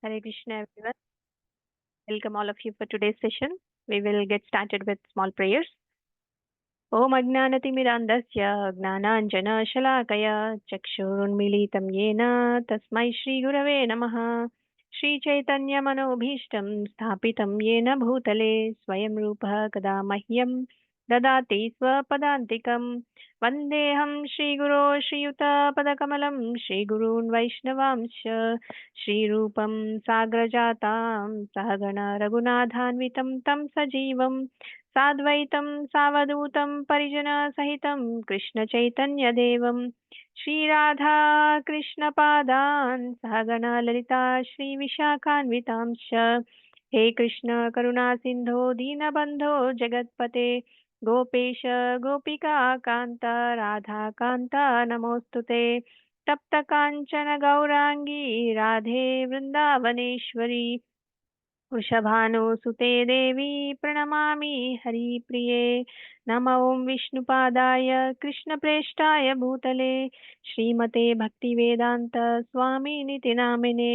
Hare Krishna, everyone. Welcome all of you for today's session. We will get started with small prayers. ॐ अज्ञानतिमिरान्धस्य ज्ञानाञ्जनशलाकया चक्षुरुन्मीलितं येन तस्मै श्रीगुरवे नमः श्रीचैतन्यमनोभीष्टं स्थापितं येन भूतले स्वयं रूपः कदा मह्यं ददाति स्वपदान्तिकं वन्देऽहं श्रीगुरो श्रीयुतपदकमलं श्रीगुरून् वैष्णवांश्च श्रीरूपं साग्रजातां सहगण रघुनाथान्वितं तं सजीवं साद्वैतं सावधूतं परिजनसहितं कृष्णचैतन्यदेवं श्रीराधा कृष्णपादान् सहगणा ललिता श्रीविशाखान्वितांश्च हे कृष्ण करुणा सिन्धो दीनबन्धो जगत्पते गोपेश गोपिका कान्त राधा कान्त नमोऽस्तु ते तप्तकाञ्चन गौराङ्गी राधे वृन्दावनेश्वरी वृषभानुसुते देवी प्रणमामि हरिप्रिये नम ॐ विष्णुपादाय कृष्णप्रेष्ठाय भूतले श्रीमते भक्तिवेदान्त स्वामिनिति नामिने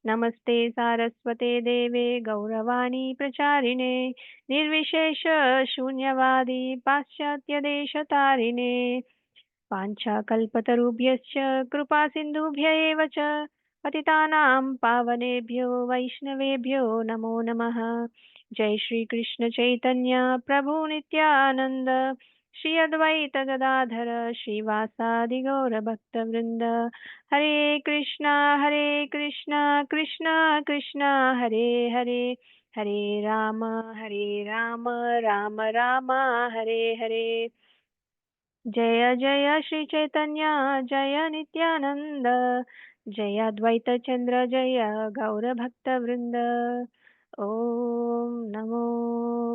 नमस्ते सारस्वते देवे गौरवाणी प्रचारिणे निर्विशेष शून्यवादी पाश्चात्यदेशतारिणे वाञ्छाकल्पतरुभ्यश्च कृपासिन्धुभ्य एव च पतितानां पावनेभ्यो वैष्णवेभ्यो नमो नमः जय श्री कृष्ण चैतन्य प्रभु नित्यानंद श्री अद्वैत गदाधर श्रीवासादि गौरभक्तवृंद हरे कृष्णा कृष्णा कृष्णा हरे हरे हरे राम राम राम हरे हरे जय जय श्री चैतन्य जय नित्यानंद जय अद्वैत चंद्र जय गौर भक्त वृंद ओम नमो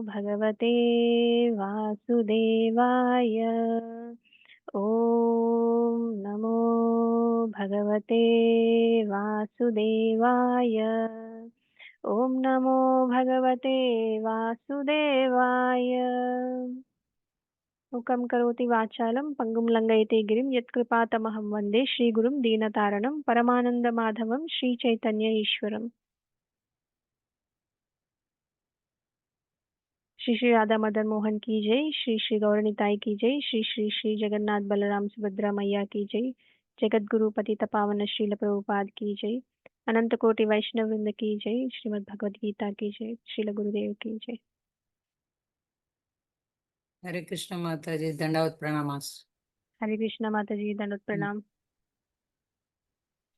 भगवते वासुदेवाय ओम नमो भगवते वासुदेवाय ओम नमो भगवते वासुदेवाय मुखं करोति वाचालं पङ्गुं लङ्घयते गिरिं यत्कृपातमहं वन्दे श्रीगुरुं दीनतारणं परमानन्दमाधवं श्रीचैतन्य ईश्वरम् श्री श्री राधा मदन मोहन की जय श्री श्री गौरनिताई की जय श्री श्री श्री जगन्नाथ बलराम सुभद्रा मैया की जय जगत गुरु पतित पावन श्रील प्रभुपाद की जय अनंत कोटि वैष्णव वृंद की जय श्रीमद् भगवद गीता की जय श्रील गुरुदेव की जय हरे कृष्ण माता जी दंडवत प्रणामास हरे कृष्ण माता जी दंडवत प्रणाम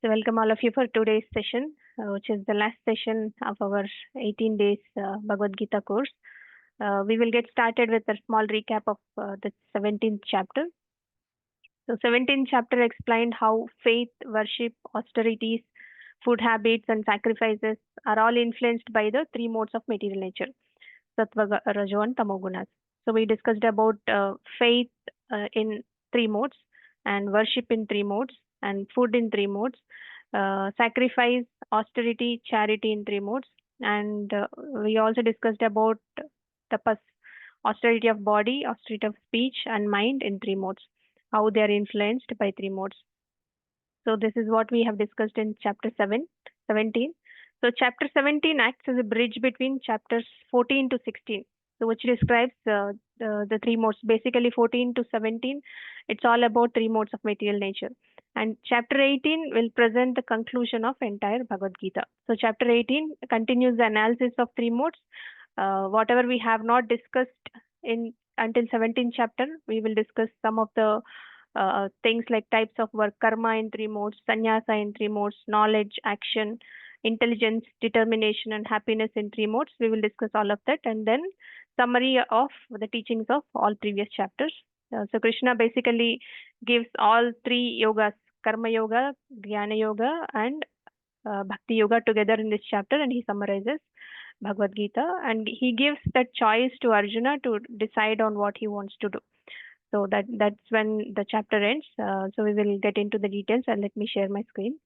So welcome all of you for today's session, which is the last session of our 18 days Bhagavad Gita course. We will get started with a small recap of the 17th chapter. So 17th chapter explained how faith, worship, austerities, food habits and sacrifices are all influenced by the three modes of material nature, Sattva, Rajo and Tamogunas. So we discussed about faith in three modes and worship in three modes and food in three modes, sacrifice, austerity, charity in three modes. And we also discussed about tapas, austerity of body, austerity of speech and mind in three modes, how they are influenced by three modes. So this is what we have discussed in chapter 17. So chapter 17 acts as a bridge between chapters 14 to 16. So which describes the three modes, basically 14 to 17. It's all about three modes of material nature. And chapter 18 will present the conclusion of entire Bhagavad Gita. So chapter 18 continues the analysis of three modes. Whatever we have not discussed in until 17th chapter, we will discuss some of the things like types of work, karma in three modes, sannyasa in three modes, knowledge, action, intelligence, determination, and happiness in three modes. We will discuss all of that and then summary of the teachings of all previous chapters. So Krishna basically gives all three yogas, karma yoga, jnana yoga, and bhakti yoga together in this chapter, and he summarizes Bhagavad Gita, and he gives that choice to Arjuna to decide on what he wants to do. So that's when the chapter ends. So we will get into the details, and let me share my screen.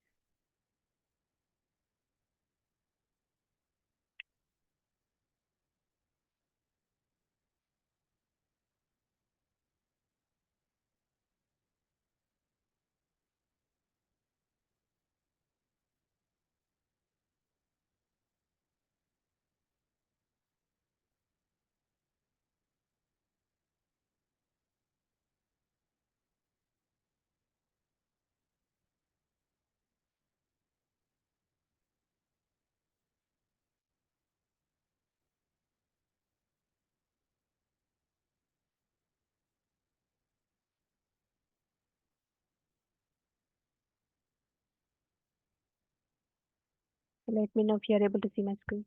Let me know if you are able to see my screen.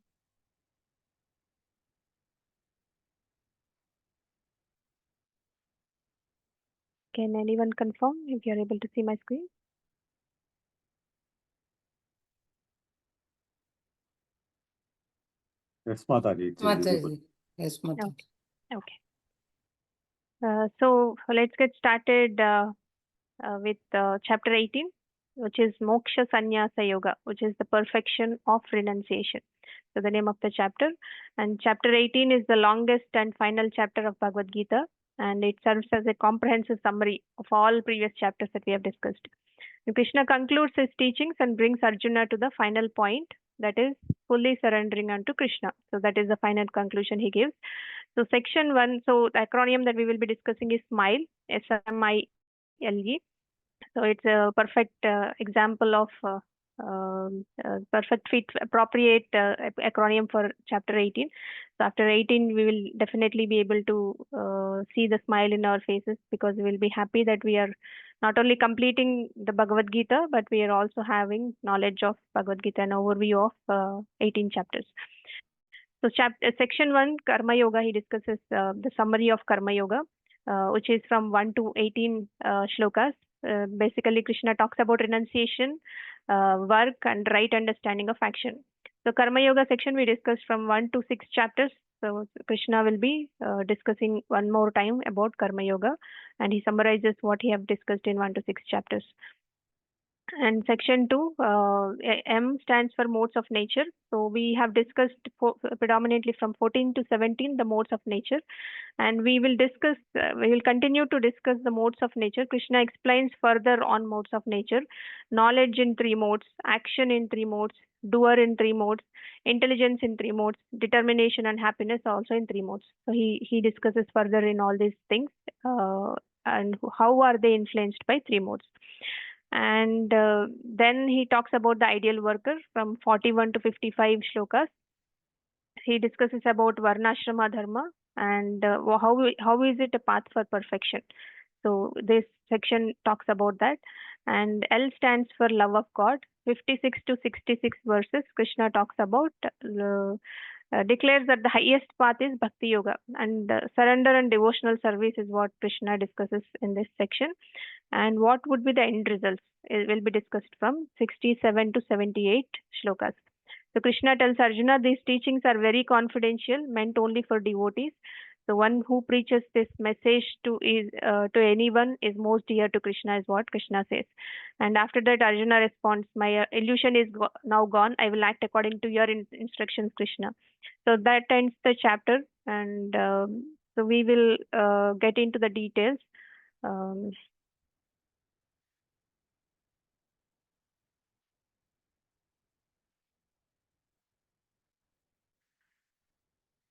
Can anyone confirm if you are able to see my screen? Yes, Mataji. it is visible. Mataji. Yes, Mataji. Okay. So let's get started with chapter 18, which is Moksha Sannyasa Yoga, which is the perfection of renunciation. So the name of the chapter. And chapter 18 is the longest and final chapter of Bhagavad Gita, and it serves as a comprehensive summary of all previous chapters that we have discussed. And Krishna concludes his teachings and brings Arjuna to the final point, that is fully surrendering unto Krishna. So that is the final conclusion he gives. So section 1, so the acronym that we will be discussing is SMILE, SMILE. So it's a perfect example of perfect fit, appropriate acronym for chapter 18. So after 18, we will definitely be able to see the smile in our faces, because we will be happy that we are not only completing the Bhagavad Gita, but we are also having knowledge of Bhagavad Gita and overview of 18 chapters. So section 1, Karma Yoga, he discusses the summary of Karma Yoga, which is from 1 to 18 shlokas. Basically, Krishna talks about renunciation, work, and right understanding of action. So Karma Yoga section we discussed from 1 to 6 chapters. So Krishna will be discussing one more time about Karma Yoga, and he summarizes what he have discussed in 1 to 6 chapters. And section 2, M stands for modes of nature. So we have discussed predominantly from 14 to 17 the modes of nature, and we will continue to discuss the modes of nature. Krishna explains further on modes of nature: knowledge in 3 modes, action in 3 modes, doer in 3 modes, intelligence in 3 modes, determination and happiness also in 3 modes. So he discusses further in all these things, and how are they influenced by 3 modes. And then he talks about the ideal worker from 41 to 55 shlokas. He discusses about varnashrama dharma and how is it a path for perfection. So this section talks about that. And L stands for love of God. 56 to 66 verses, Krishna talks about declares that the highest path is bhakti yoga, and surrender and devotional service is what Krishna discusses in this section. And what would be the end results? It will be discussed from 67 to 78 shlokas. So Krishna tells Arjuna these teachings are very confidential, meant only for devotees. The one who preaches this message to anyone is most dear to Krishna, is what Krishna says. And after that, Arjuna responds, "My illusion is now gone. I will act according to your instructions, Krishna." So that ends the chapter, and so we will get into the details. Um,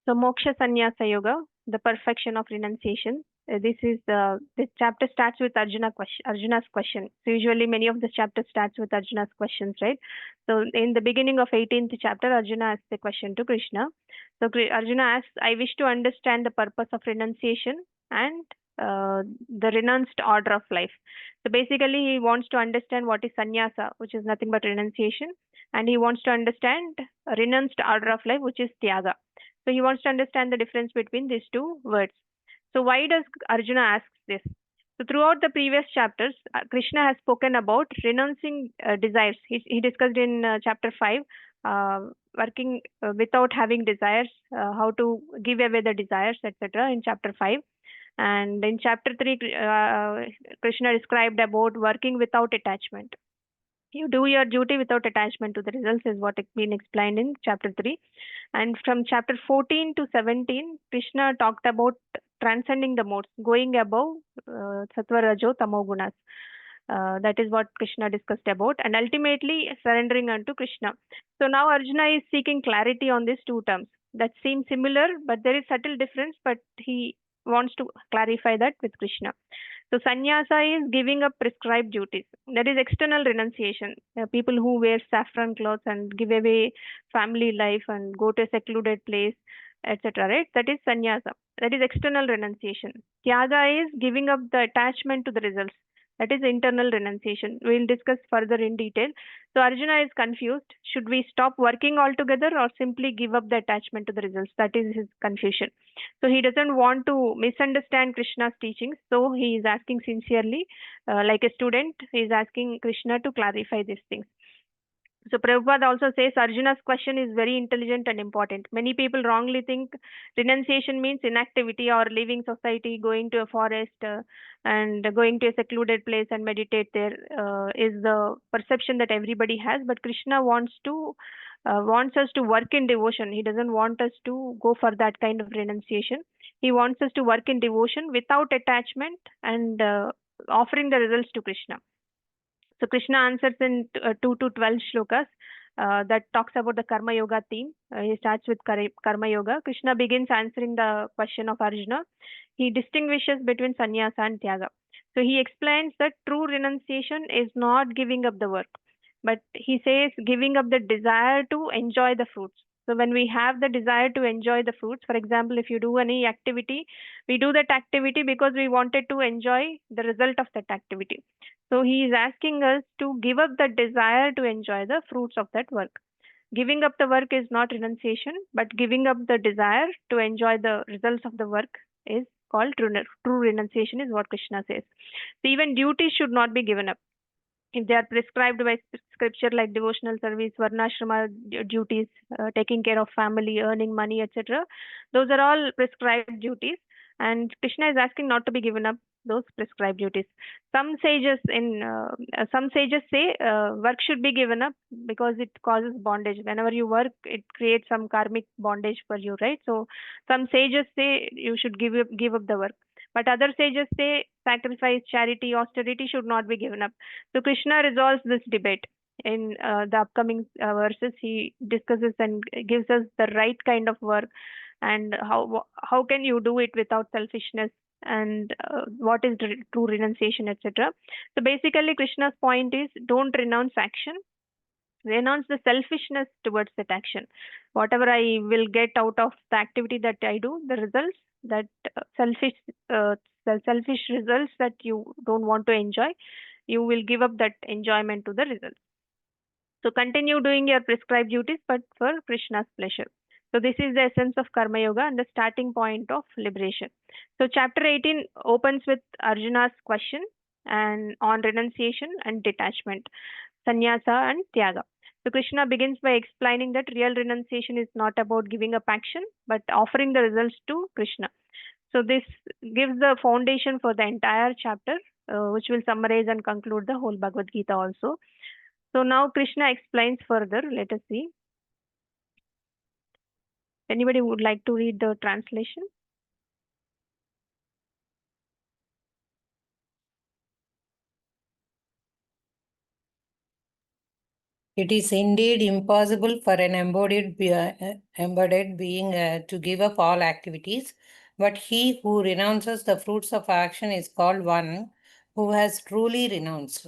So Moksha Sannyasa Yoga, the perfection of renunciation. This chapter starts with Arjuna's question. So usually many of the chapters starts with Arjuna's questions, right? So in the beginning of 18th chapter, Arjuna asks the question to Krishna. So Arjuna asks, "I wish to understand the purpose of renunciation and the renounced order of life." So basically, he wants to understand what is sannyasa, which is nothing but renunciation, and he wants to understand a renounced order of life, which is tyaga. So he wants to understand the difference between these two words. So why does Arjuna ask this? So throughout the previous chapters, Krishna has spoken about renouncing desires. He discussed in chapter 5, working without having desires, how to give away the desires, etc. in chapter 5. And in chapter 3, Krishna described about working without attachment. You do your duty without attachment to the results is what it's been explained in chapter 3. And from chapter 14 to 17, Krishna talked about transcending the modes, going above sattva, rajo, tamo gunas. That is what Krishna discussed about, and ultimately surrendering unto Krishna. So now Arjuna is seeking clarity on these two terms that seem similar, but there is subtle difference, but he wants to clarify that with Krishna. So sannyasa is giving up prescribed duties. That is external renunciation. People who wear saffron clothes and give away family life and go to a secluded place, etc. Right? That is sannyasa. That is external renunciation. Tyaga is giving up the attachment to the results. That is internal renunciation. We'll discuss further in detail. So Arjuna is confused. Should we stop working altogether or simply give up the attachment to the results? That is his confusion. So he doesn't want to misunderstand Krishna's teachings. So he is asking sincerely, like a student, he is asking Krishna to clarify these things. So Prabhupada also says Arjuna's question is very intelligent and important. Many people wrongly think renunciation means inactivity or leaving society, going to a forest and going to a secluded place and meditate there is the perception that everybody has. But Krishna wants us to work in devotion. He doesn't want us to go for that kind of renunciation. He wants us to work in devotion without attachment and offering the results to Krishna. So Krishna answers in 2 to 12 shlokas that talks about the Karma Yoga theme. He starts with Karma Yoga. Krishna begins answering the question of Arjuna. He distinguishes between sannyasa and tyaga. So he explains that true renunciation is not giving up the work, but he says giving up the desire to enjoy the fruits. So when we have the desire to enjoy the fruits, for example, if you do any activity, we do that activity because we wanted to enjoy the result of that activity. So he is asking us to give up the desire to enjoy the fruits of that work. Giving up the work is not renunciation, but giving up the desire to enjoy the results of the work is called true renunciation, is what Krishna says. So even duties should not be given up. If they are prescribed by scripture like devotional service, varnashrama duties, taking care of family, earning money, etc., those are all prescribed duties. And Krishna is asking not to be given up those prescribed duties. Some sages say work should be given up because it causes bondage. Whenever you work, it creates some karmic bondage for you, right? So some sages say you should give up the work. But other sages say sacrifice, charity, austerity should not be given up. So Krishna resolves this debate in the upcoming verses. He discusses and gives us the right kind of work and how can you do it without selfishness and what is true renunciation, etc. So basically Krishna's point is don't renounce action, renounce the selfishness towards that action. Whatever I will get out of the activity that I do, the results that uh, selfish results that you don't want to enjoy, you will give up that enjoyment to the results. So continue doing your prescribed duties, but for Krishna's pleasure. So this is the essence of Karma Yoga and the starting point of liberation. So chapter 18 opens with Arjuna's question and on renunciation and detachment, sannyasa and tyaga. So Krishna begins by explaining that real renunciation is not about giving up action, but offering the results to Krishna. So this gives the foundation for the entire chapter, which will summarize and conclude the whole Bhagavad Gita also. So now Krishna explains further. Let us see. Anybody would like to read the translation? It is indeed impossible for an embodied being to give up all activities, but he who renounces the fruits of action is called one who has truly renounced.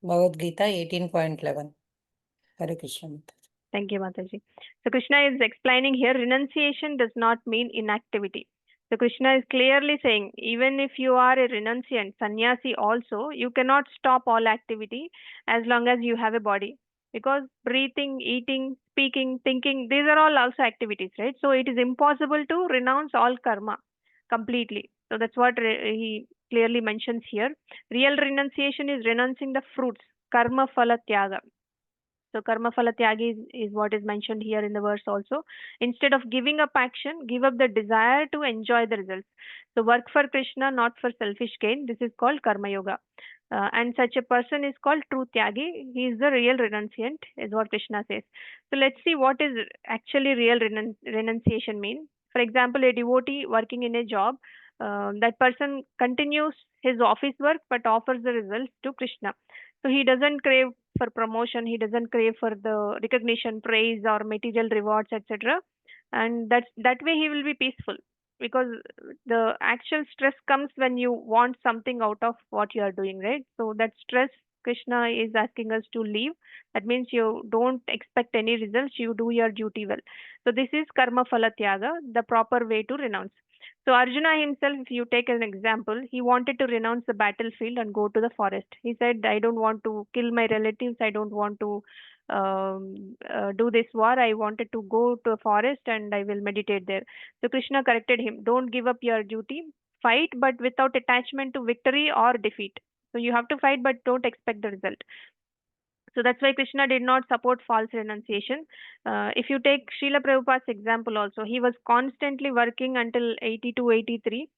Bhagavad Gita 18.11. Hare Krishna. Thank you, Mataji. So Krishna is explaining here renunciation does not mean inactivity. So Krishna is clearly saying even if you are a renunciant, sannyasi also, you cannot stop all activity as long as you have a body. Because breathing, eating, speaking, thinking, these are all also activities, right? So it is impossible to renounce all karma completely. So that's what he clearly mentions here. Real renunciation is renouncing the fruits, karma phala tyaga. So karma phala tyagi is what is mentioned here in the verse also. Instead of giving up action, give up the desire to enjoy the results. So work for Krishna, not for selfish gain. This is called karma yoga. And such a person is called true tyagi. He is the real renunciant, is what Krishna says. So let's see what is actually real renunciation mean. For example, a devotee working in a job, that person continues his office work but offers the results to Krishna. So he doesn't crave for promotion, he doesn't crave for the recognition, praise, or material rewards, etc. And that way he will be peaceful because the actual stress comes when you want something out of what you are doing, right? So that stress Krishna is asking us to leave. That means you don't expect any results, you do your duty well. So this is karma phala tyaga, the proper way to renounce. So Arjuna himself, if you take an example, he wanted to renounce the battlefield and go to the forest. He said, I don't want to kill my relatives. I don't want to do this war. I wanted to go to a forest and I will meditate there. So Krishna corrected him. Don't give up your duty. Fight, but without attachment to victory or defeat. So you have to fight, but don't expect the result. So that's why Krishna did not support false renunciation. If you take Srila Prabhupada's example also, he was constantly working until 82, 83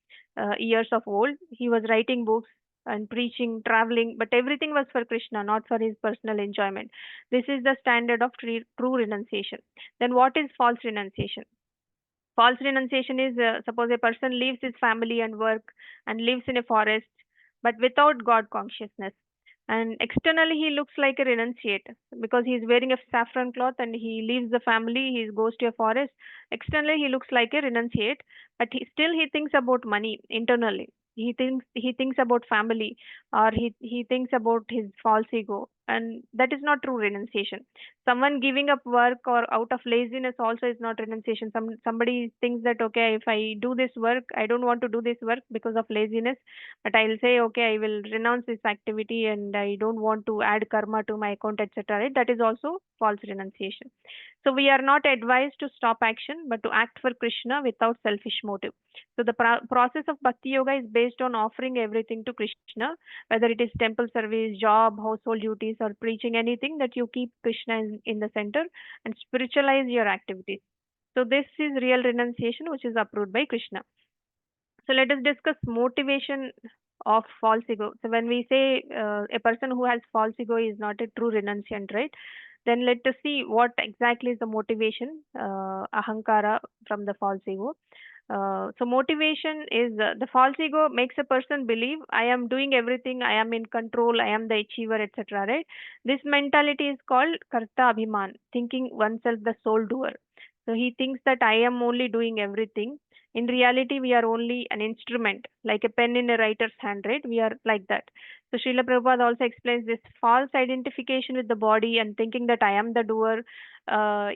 years of old. He was writing books and preaching, traveling, but everything was for Krishna, not for his personal enjoyment. This is the standard of true renunciation. Then what is false renunciation? False renunciation is suppose a person leaves his family and work and lives in a forest, but without God consciousness. And externally, he looks like a renunciate because he's wearing a saffron cloth and he leaves the family, he goes to a forest. Externally, he looks like a renunciate, but he thinks about money internally. He thinks about family, or he thinks about his false ego, and that is not true renunciation. Someone giving up work or out of laziness also is not renunciation. Somebody thinks that, okay, if I do this work, I don't want to do this work because of laziness, but I'll say, okay, I will renounce this activity and I don't want to add karma to my account, etc. Right? That is also false renunciation. So we are not advised to stop action, but to act for Krishna without selfish motive. So the process of Bhakti Yoga is based on offering everything to Krishna, whether it is temple service, job, household duties, or preaching, anything that you keep Krishna in the center and spiritualize your activities. So this is real renunciation, which is approved by Krishna. So let us discuss motivation of false ego. So when we say a person who has false ego is not a true renunciant, right? Then let us see what exactly is the motivation, ahankara from the false ego. So motivation is the false ego makes a person believe I am doing everything, I am in control, I am the achiever, etc. Right? This mentality is called karta abhiman, thinking oneself the sole doer. So he thinks that I am only doing everything. In reality, we are only an instrument, like a pen in a writer's hand, right? We are like that. So Srila Prabhupada also explains this false identification with the body and thinking that I am the doer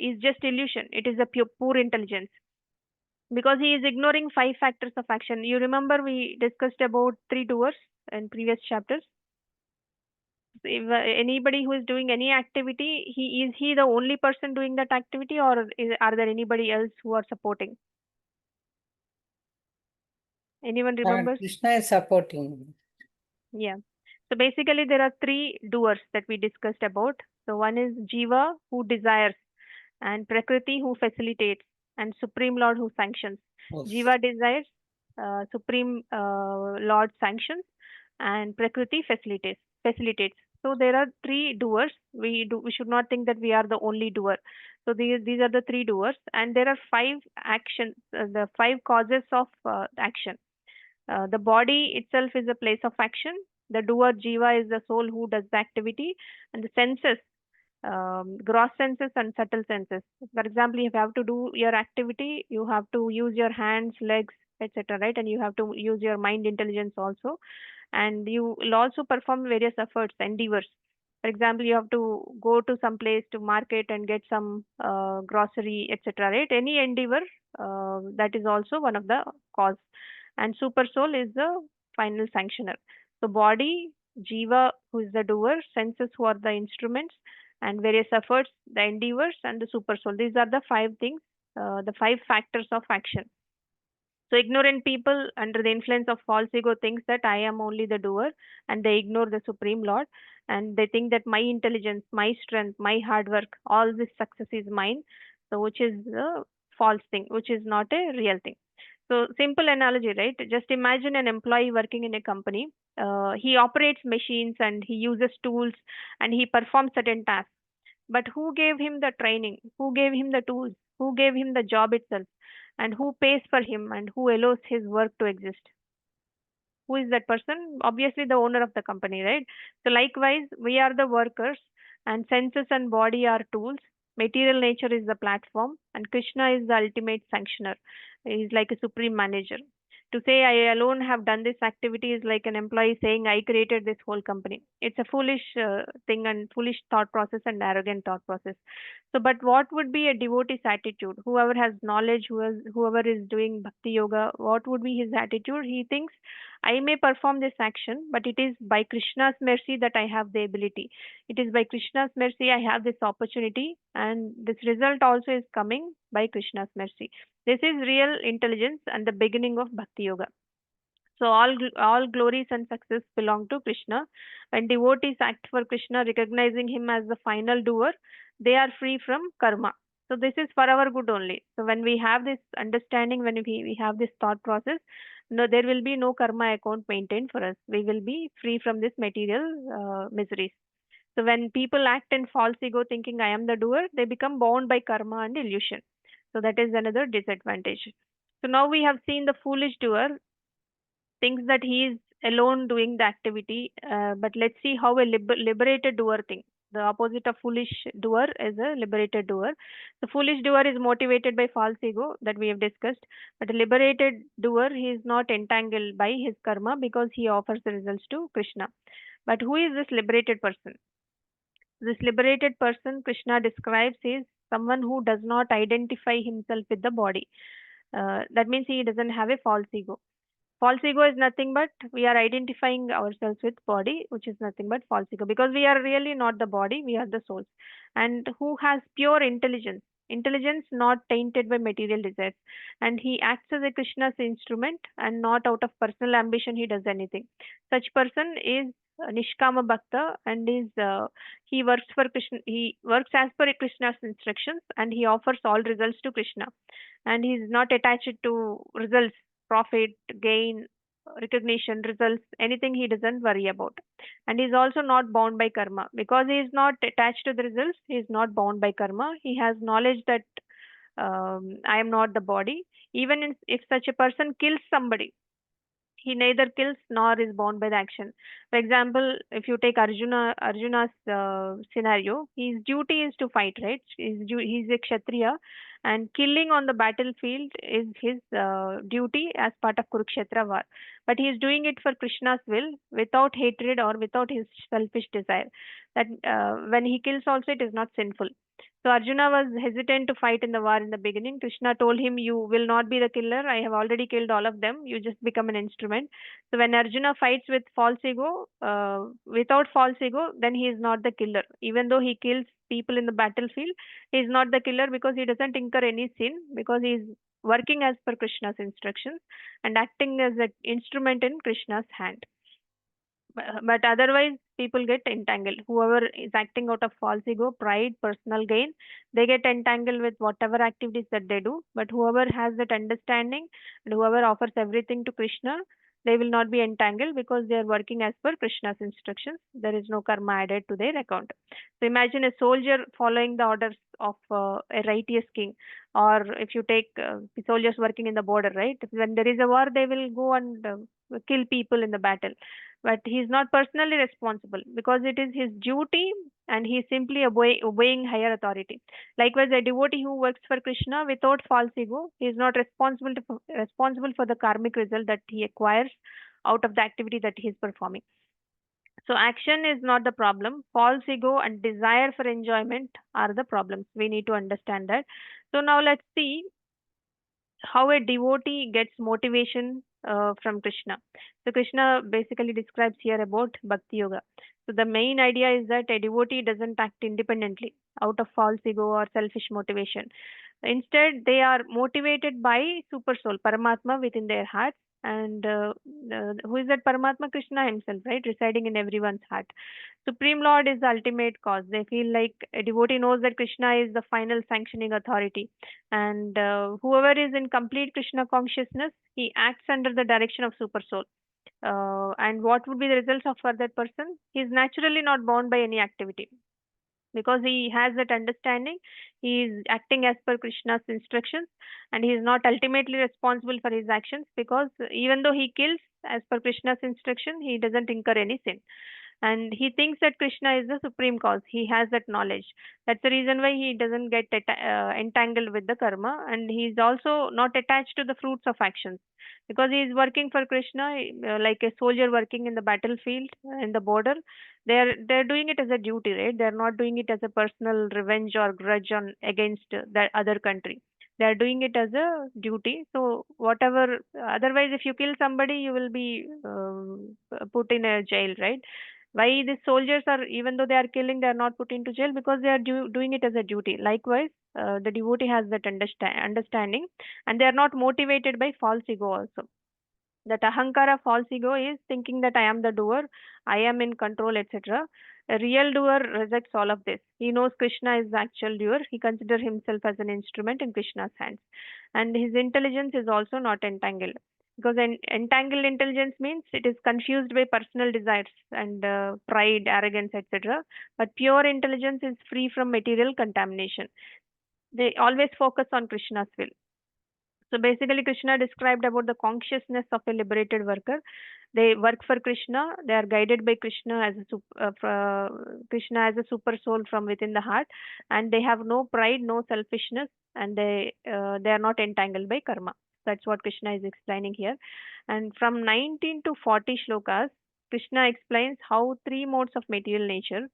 is just illusion. It is a poor intelligence because he is ignoring 5 factors of action. You remember we discussed about 3 doers in previous chapters. If anybody who is doing any activity, is he the only person doing that activity, or are there anybody else who are supporting? Anyone remembers? Krishna is supporting. Yeah. So basically, there are 3 doers that we discussed about. So one is Jiva, who desires, and Prakriti, who facilitates, and Supreme Lord, who sanctions. Yes. Jiva desires, Supreme Lord sanctions, and Prakriti facilitates. So there are 3 doers. We should not think that we are the only doer. So these are the 3 doers, and there are 5 actions, the 5 causes of action. The body itself is a place of action. The doer jiva is the soul who does the activity, and the senses, gross senses and subtle senses. For example, if you have to do your activity, you have to use your hands, legs, etc. Right, and you have to use your mind intelligence also, and you will also perform various efforts, endeavors. For example, you have to go to some place to market and get some grocery, etc. Right, any endeavor that is also one of the cause. And super soul is the final sanctioner. So body, jiva, who is the doer, senses, who are the instruments, and various efforts, the endeavors, and the super soul. These are the 5 things, the 5 factors of action. So ignorant people under the influence of false ego thinks that I am only the doer, and they ignore the Supreme Lord, and they think that my intelligence, my strength, my hard work, all this success is mine. So which is a false thing, which is not a real thing. So simple analogy, right? Just imagine an employee working in a company. He operates machines and he uses tools and he performs certain tasks. But who gave him the training? Who gave him the tools? Who gave him the job itself? And who pays for him and who allows his work to exist? Who is that person? Obviously, the owner of the company, right? So, likewise, we are the workers, and senses and body are tools. Material nature is the platform, and Krishna is the ultimate sanctioner. He is like a supreme manager. To say I alone have done this activity is like an employee saying I created this whole company. It's a foolish thing and foolish thought process and arrogant thought process. So, but what would be a devotee's attitude? Whoever has knowledge, whoever is doing bhakti yoga, what would be his attitude? He thinks, I may perform this action, but it is by Krishna's mercy that I have the ability. It is by Krishna's mercy I have this opportunity, and this result also is coming by Krishna's mercy. This is real intelligence and the beginning of bhakti yoga. So all glories and success belong to Krishna. When devotees act for Krishna, recognizing him as the final doer, they are free from karma. So this is for our good only. So when we have this understanding, when we have this thought process, no, there will be no karma account maintained for us. We will be free from this material miseries. So when people act in false ego, thinking I am the doer, they become bound by karma and illusion. So that is another disadvantage. So now we have seen the foolish doer thinks that he is alone doing the activity. But let's see how a liberated doer thinks. The opposite of foolish doer is a liberated doer. The foolish doer is motivated by false ego that we have discussed, but a liberated doer, he is not entangled by his karma because he offers the results to Krishna. But who is this liberated person? This liberated person Krishna describes is someone who does not identify himself with the body. That means he doesn't have a false ego. False ego is nothing but we are identifying ourselves with body, which is nothing but false ego, because we are really not the body, we are the souls. And who has pure intelligence, intelligence not tainted by material desires, and he acts as a Krishna's instrument and not out of personal ambition he does anything. Such person is Nishkama Bhakta, and is he works for Krishna, he works as per Krishna's instructions, and he offers all results to Krishna, and he is not attached to results, profit, gain, recognition, results, anything he doesn't worry about. And he's also not bound by karma. Because he is not attached to the results, he is not bound by karma. He has knowledge that I am not the body. Even if such a person kills somebody, he neither kills nor is bound by the action. For example, if you take Arjuna's scenario, his duty is to fight, right? He's a Kshatriya, and killing on the battlefield is his duty as part of Kurukshetra war. But he is doing it for Krishna's will, without hatred or without his selfish desire. That when he kills also, it is not sinful. So Arjuna was hesitant to fight in the war in the beginning. Krishna told him, "You will not be the killer. I have already killed all of them. You just become an instrument." So when Arjuna fights with false ego, without false ego, then he is not the killer. Even though he kills people in the battlefield, he is not the killer because he doesn't incur any sin, because he is working as per Krishna's instructions and acting as an instrument in Krishna's hand. But otherwise, people get entangled. Whoever is acting out of false ego, pride, personal gain, they get entangled with whatever activities that they do. But whoever has that understanding and whoever offers everything to Krishna, they will not be entangled because they are working as per Krishna's instructions. There is no karma added to their account. So imagine a soldier following the orders of a righteous king, or if you take soldiers working in the border, right? When there is a war, they will go and kill people in the battle, but he is not personally responsible because it is his duty, and he is simply obeying higher authority. Likewise, a devotee who works for Krishna without false ego, he is not responsible for the karmic result that he acquires out of the activity that he is performing. So action is not the problem. False ego and desire for enjoyment are the problems. We need to understand that. So now let's see how a devotee gets motivation from Krishna. So Krishna basically describes here about Bhakti Yoga. So the main idea is that a devotee doesn't act independently out of false ego or selfish motivation. Instead, they are motivated by Super Soul, Paramatma within their hearts. And who is that Paramatma? Krishna himself, right? Residing in everyone's heart. Supreme Lord is the ultimate cause. They feel like a devotee knows that Krishna is the final sanctioning authority, and whoever is in complete Krishna consciousness, he acts under the direction of Super Soul. And what would be the results of for that person? He is naturally not bound by any activity because he has that understanding. He is acting as per Krishna's instructions, and he is not ultimately responsible for his actions, because even though he kills as per Krishna's instruction, he doesn't incur any sin. and he thinks that Krishna is the supreme cause. He has that knowledge. That's the reason why he doesn't get entangled with the karma, and he's also not attached to the fruits of actions, because he is working for Krishna, like a soldier working in the battlefield, in the border. They're doing it as a duty, right? They're not doing it as a personal revenge or grudge on against that other country. They are doing it as a duty. So whatever, otherwise, if you kill somebody, you will be put in a jail, right? Why the soldiers are, even though they are killing, they are not put into jail? Because they are doing it as a duty. Likewise, the devotee has that understanding, and they are not motivated by false ego also. That ahankara, false ego, is thinking that I am the doer, I am in control, etc. A real doer rejects all of this. He knows Krishna is the actual doer. He considers himself as an instrument in Krishna's hands. And his intelligence is also not entangled. Because an entangled intelligence means it is confused by personal desires and pride, arrogance, etc. But pure intelligence is free from material contamination. They always focus on Krishna's will. So basically, Krishna described about the consciousness of a liberated worker. They work for Krishna. They are guided by Krishna as a Krishna as a super soul from within the heart, and they have no pride, no selfishness, and they are not entangled by karma. That's what Krishna is explaining here. And from 19 to 40 shlokas, Krishna explains how three modes of material nature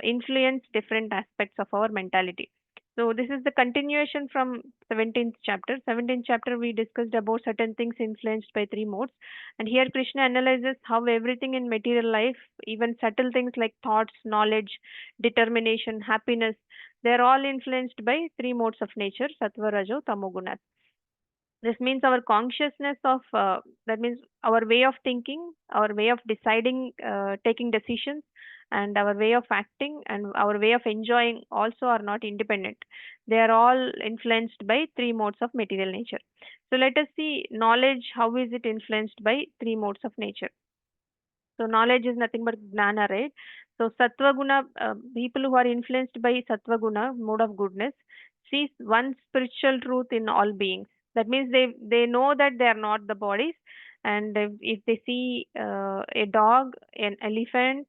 influence different aspects of our mentality. So this is the continuation from 17th chapter. 17th chapter we discussed about certain things influenced by three modes, and here Krishna analyzes how everything in material life, even subtle things like thoughts, knowledge, determination, happiness, they're all influenced by three modes of nature: sattva, rajo, tamoguna. This means our consciousness of that means our way of thinking, our way of deciding, taking decisions, and our way of acting and our way of enjoying also are not independent. They are all influenced by three modes of material nature. So let us see knowledge. How is it influenced by three modes of nature? So knowledge is nothing but gnana, right? So sattva guna, people who are influenced by sattva guna, mode of goodness, sees one spiritual truth in all beings. That means they know that they are not the bodies, and if they see a dog, an elephant,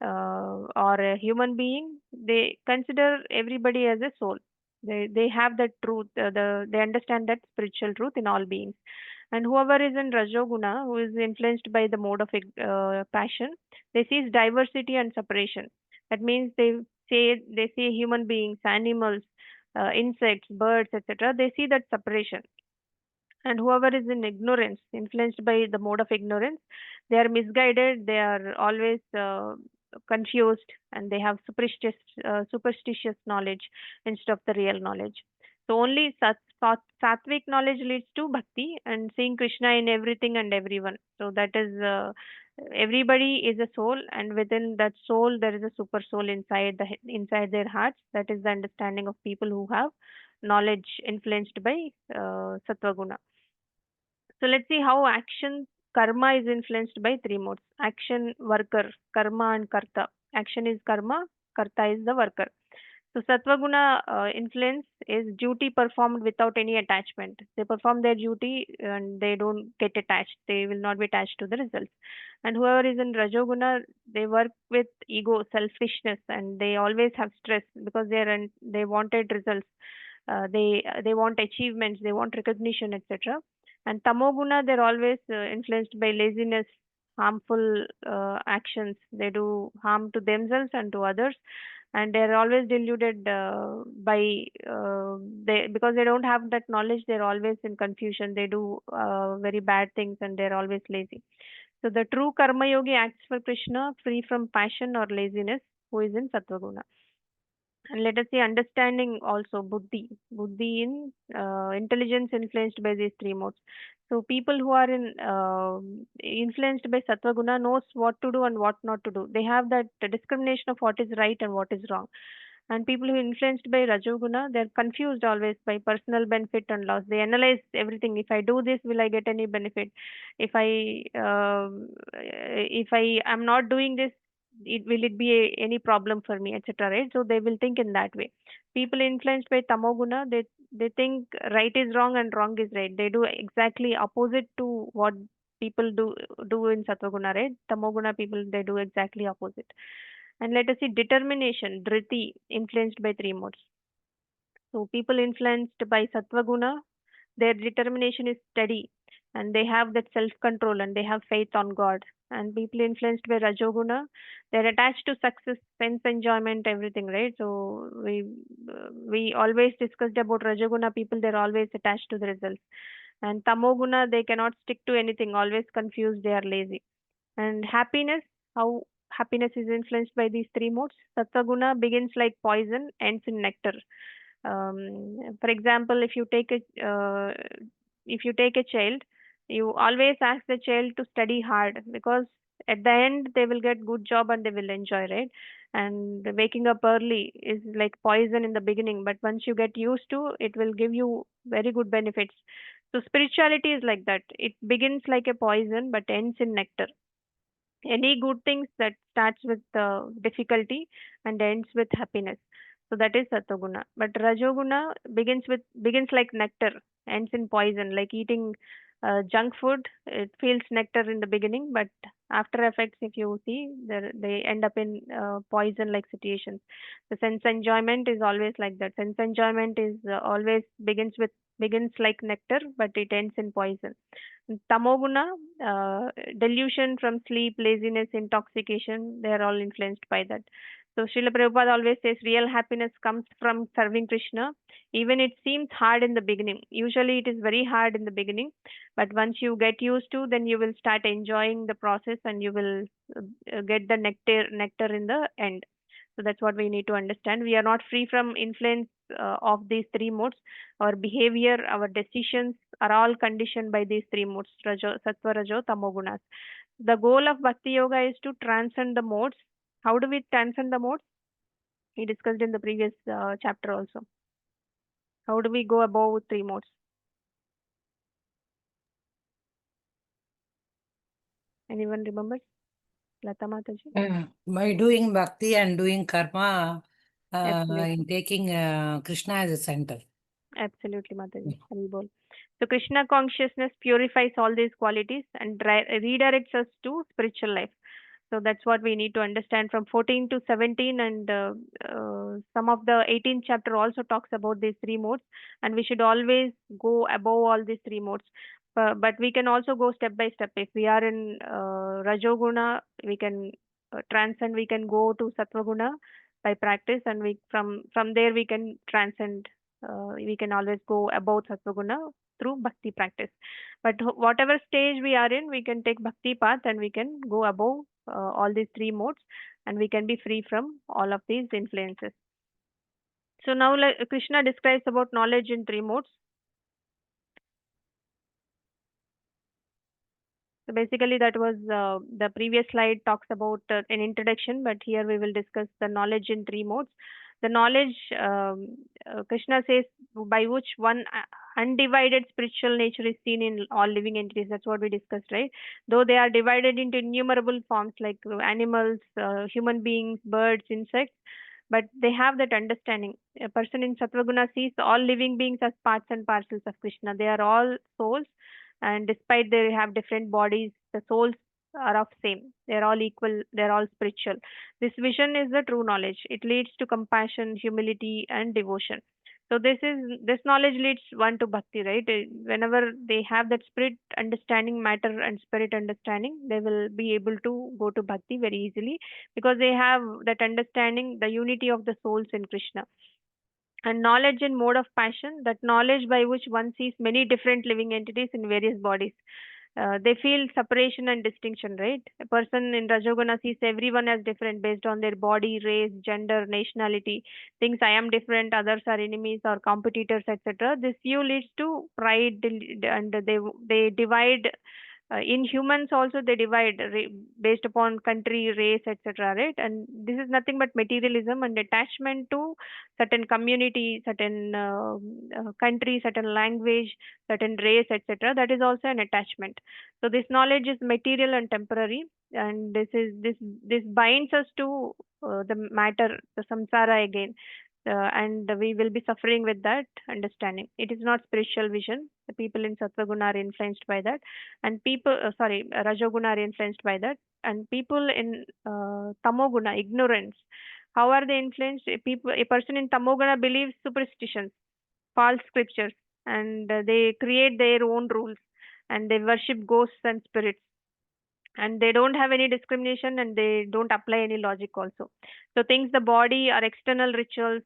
or a human being, they consider everybody as a soul. They have that truth. They understand that spiritual truth in all beings. And whoever is in Rajoguna, who is influenced by the mode of passion, they see diversity and separation. That means they see human beings, animals, insects, birds, etc. They see that separation. And whoever is in ignorance, influenced by the mode of ignorance, they are misguided. They are always confused, and they have superstitious knowledge instead of the real knowledge. So only sattvic knowledge leads to bhakti and seeing Krishna in everything and everyone. So that is everybody is a soul, and within that soul there is a super soul inside their hearts. That is the understanding of people who have knowledge influenced by sattva guna. So let's see how action karma is influenced by three modes. Action, worker, karma, and karta. Action is karma, karta is the worker. So sattva guna influence is duty performed without any attachment. They perform their duty and they don't get attached. They will not be attached to the results. And whoever is in rajoguna, they work with ego, selfishness, and they always have stress because they wanted results. They want achievements, they want recognition, etc. And tamoguna, they're always influenced by laziness, harmful actions. They do harm to themselves and to others, and they're always deluded by they because they don't have that knowledge. They're always in confusion. They do very bad things, and they're always lazy. So the true karma yogi acts for Krishna, free from passion or laziness, who is in sattva guna. And let us see understanding also buddhi. Buddhi in intelligence influenced by these three modes. So people who are in influenced by sattva guna knows what to do and what not to do. They have that discrimination of what is right and what is wrong. And people who are influenced by rajoguna, they're confused always by personal benefit and loss. They analyze everything. If I do this, will I get any benefit? If I am not doing this, will it be any problem for me, etc., right? So they will think in that way. People influenced by tamoguna, they think right is wrong and wrong is right. They do exactly opposite to what people do in Satvaguna, right? Tamoguna people, they do exactly opposite. And let us see determination, Dhriti, influenced by three modes. So people influenced by Satvaguna, their determination is steady and they have that self control and they have faith on God. And people influenced by Rajoguna, they're attached to success, sense enjoyment, everything, right? So we always discussed about Rajoguna people, they're always attached to the results. And Tamoguna, they cannot stick to anything, always confused, they are lazy. And happiness, how happiness is influenced by these three modes. Sattva begins like poison, ends in nectar. For example, if you take a child, you always ask the child to study hard because at the end they will get good job and they will enjoy, right? And waking up early is like poison in the beginning, but once you get used to, it will give you very good benefits. So spirituality is like that. It begins like a poison but ends in nectar. Any good things that starts with difficulty and ends with happiness, so that is satoguna. But rajoguna begins like nectar, ends in poison, like eating junk food. It feels nectar in the beginning, but after effects, if you see, they end up in poison like situations. The sense enjoyment is always like that. Sense enjoyment is always begins like nectar but it ends in poison. Tamoguna, delusion from sleep, laziness, intoxication, they are all influenced by that. So Srila Prabhupada always says real happiness comes from serving Krishna. Even it seems hard in the beginning. Usually it is very hard in the beginning, but once you get used to, then you will start enjoying the process and you will get the nectar in the end. So that's what we need to understand. We are not free from influence of these three modes. Our behavior, our decisions are all conditioned by these three modes, sattva, rajo, tamogunas. The goal of bhakti yoga is to transcend the modes. How do we transcend the modes? We discussed in the previous chapter also. How do we go above three modes? Anyone remembers? Lata Mataji? By doing bhakti and doing karma, Absolutely. in taking Krishna as a center. Absolutely, Mataji. Hari Bol. So Krishna consciousness purifies all these qualities and redirects us to spiritual life. So that's what we need to understand from 14 to 17, and some of the 18th chapter also talks about these three modes, and we should always go above all these three modes. But we can also go step by step. If we are in Rajoguna, we can transcend. We can go to Satvaguna by practice, and we from there we can transcend. We can always go above Satvaguna through bhakti practice. But whatever stage we are in, we can take bhakti path and we can go above all these three modes and we can be free from all of these influences. So now Krishna describes about knowledge in three modes. So basically that was the previous slide talks about an introduction, but here we will discuss the knowledge in three modes. The knowledge, Krishna says, by which one undivided spiritual nature is seen in all living entities. That's what we discussed, right? Though they are divided into innumerable forms like animals, human beings, birds, insects, but they have that understanding. A person in Satvaguna sees all living beings as parts and parcels of Krishna. They are all souls, and despite they have different bodies, the souls are of same. They're all equal. They're all spiritual. This vision is the true knowledge. It leads to compassion, humility, and devotion. So this knowledge leads one to bhakti, right? Whenever they have that spirit understanding, matter and spirit understanding, they will be able to go to bhakti very easily because they have that understanding, the unity of the souls in Krishna. And knowledge in mode of passion, that knowledge by which one sees many different living entities in various bodies. They feel separation and distinction, right? A person in Rajoguna sees everyone as different based on their body, race, gender, nationality. Thinks I am different, others are enemies or competitors, etc. This view leads to pride and they divide. In humans also they divide based upon country, race, etc., right? And this is nothing but materialism and attachment to certain community, certain country, certain language, certain race, etc. That is also an attachment. So this knowledge is material and temporary, and this binds us to the matter, the samsara again. and we will be suffering with that understanding. It is not spiritual vision. The people in Sattva-guna are influenced by that, and Rajoguna are influenced by that, and people in Tamoguna, ignorance. How are they influenced? A person in Tamoguna believes superstitions, false scriptures, and they create their own rules, and they worship ghosts and spirits, and they don't have any discrimination, and they don't apply any logic also. So things the body are external rituals,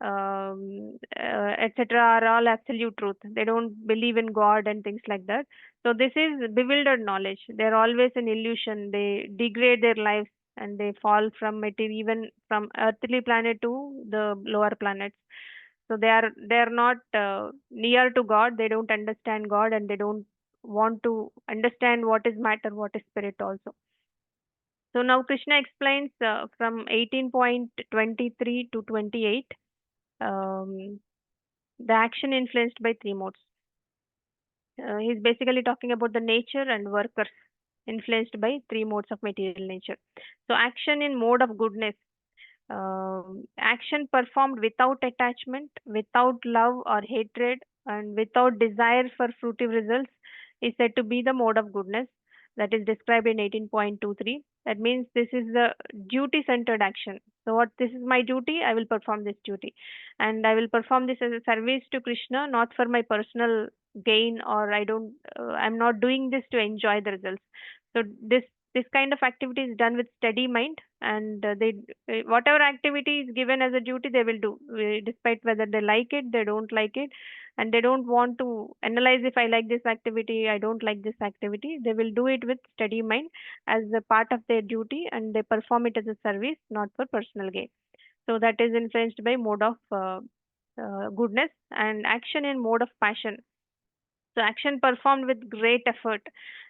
etc., are all absolute truth. They don't believe in God and things like that. So this is bewildered knowledge. They're always an illusion. They degrade their lives, and they fall from even from earthly planet to the lower planets. So they are not near to God. They don't understand God, and they don't want to understand what is matter, what is spirit also. So now Krishna explains from 18.23 to 28, the action influenced by three modes. He's basically talking about the nature and workers influenced by three modes of material nature. So action in mode of goodness, action performed without attachment, without love or hatred, and without desire for fruitive results is said to be the mode of goodness, that is described in 18.23. That means this is the duty centered action. So, what this is my duty, I will perform this duty, and I will perform this as a service to Krishna, not for my personal gain, or I'm not doing this to enjoy the results. So, this kind of activity is done with steady mind, and whatever activity is given as a duty they will do, despite whether they like it, they don't like it, and they don't want to analyze if I like this activity, I don't like this activity. They will do it with steady mind as a part of their duty, and they perform it as a service, not for personal gain. So that is influenced by mode of goodness. And action in mode of passion, so action performed with great effort,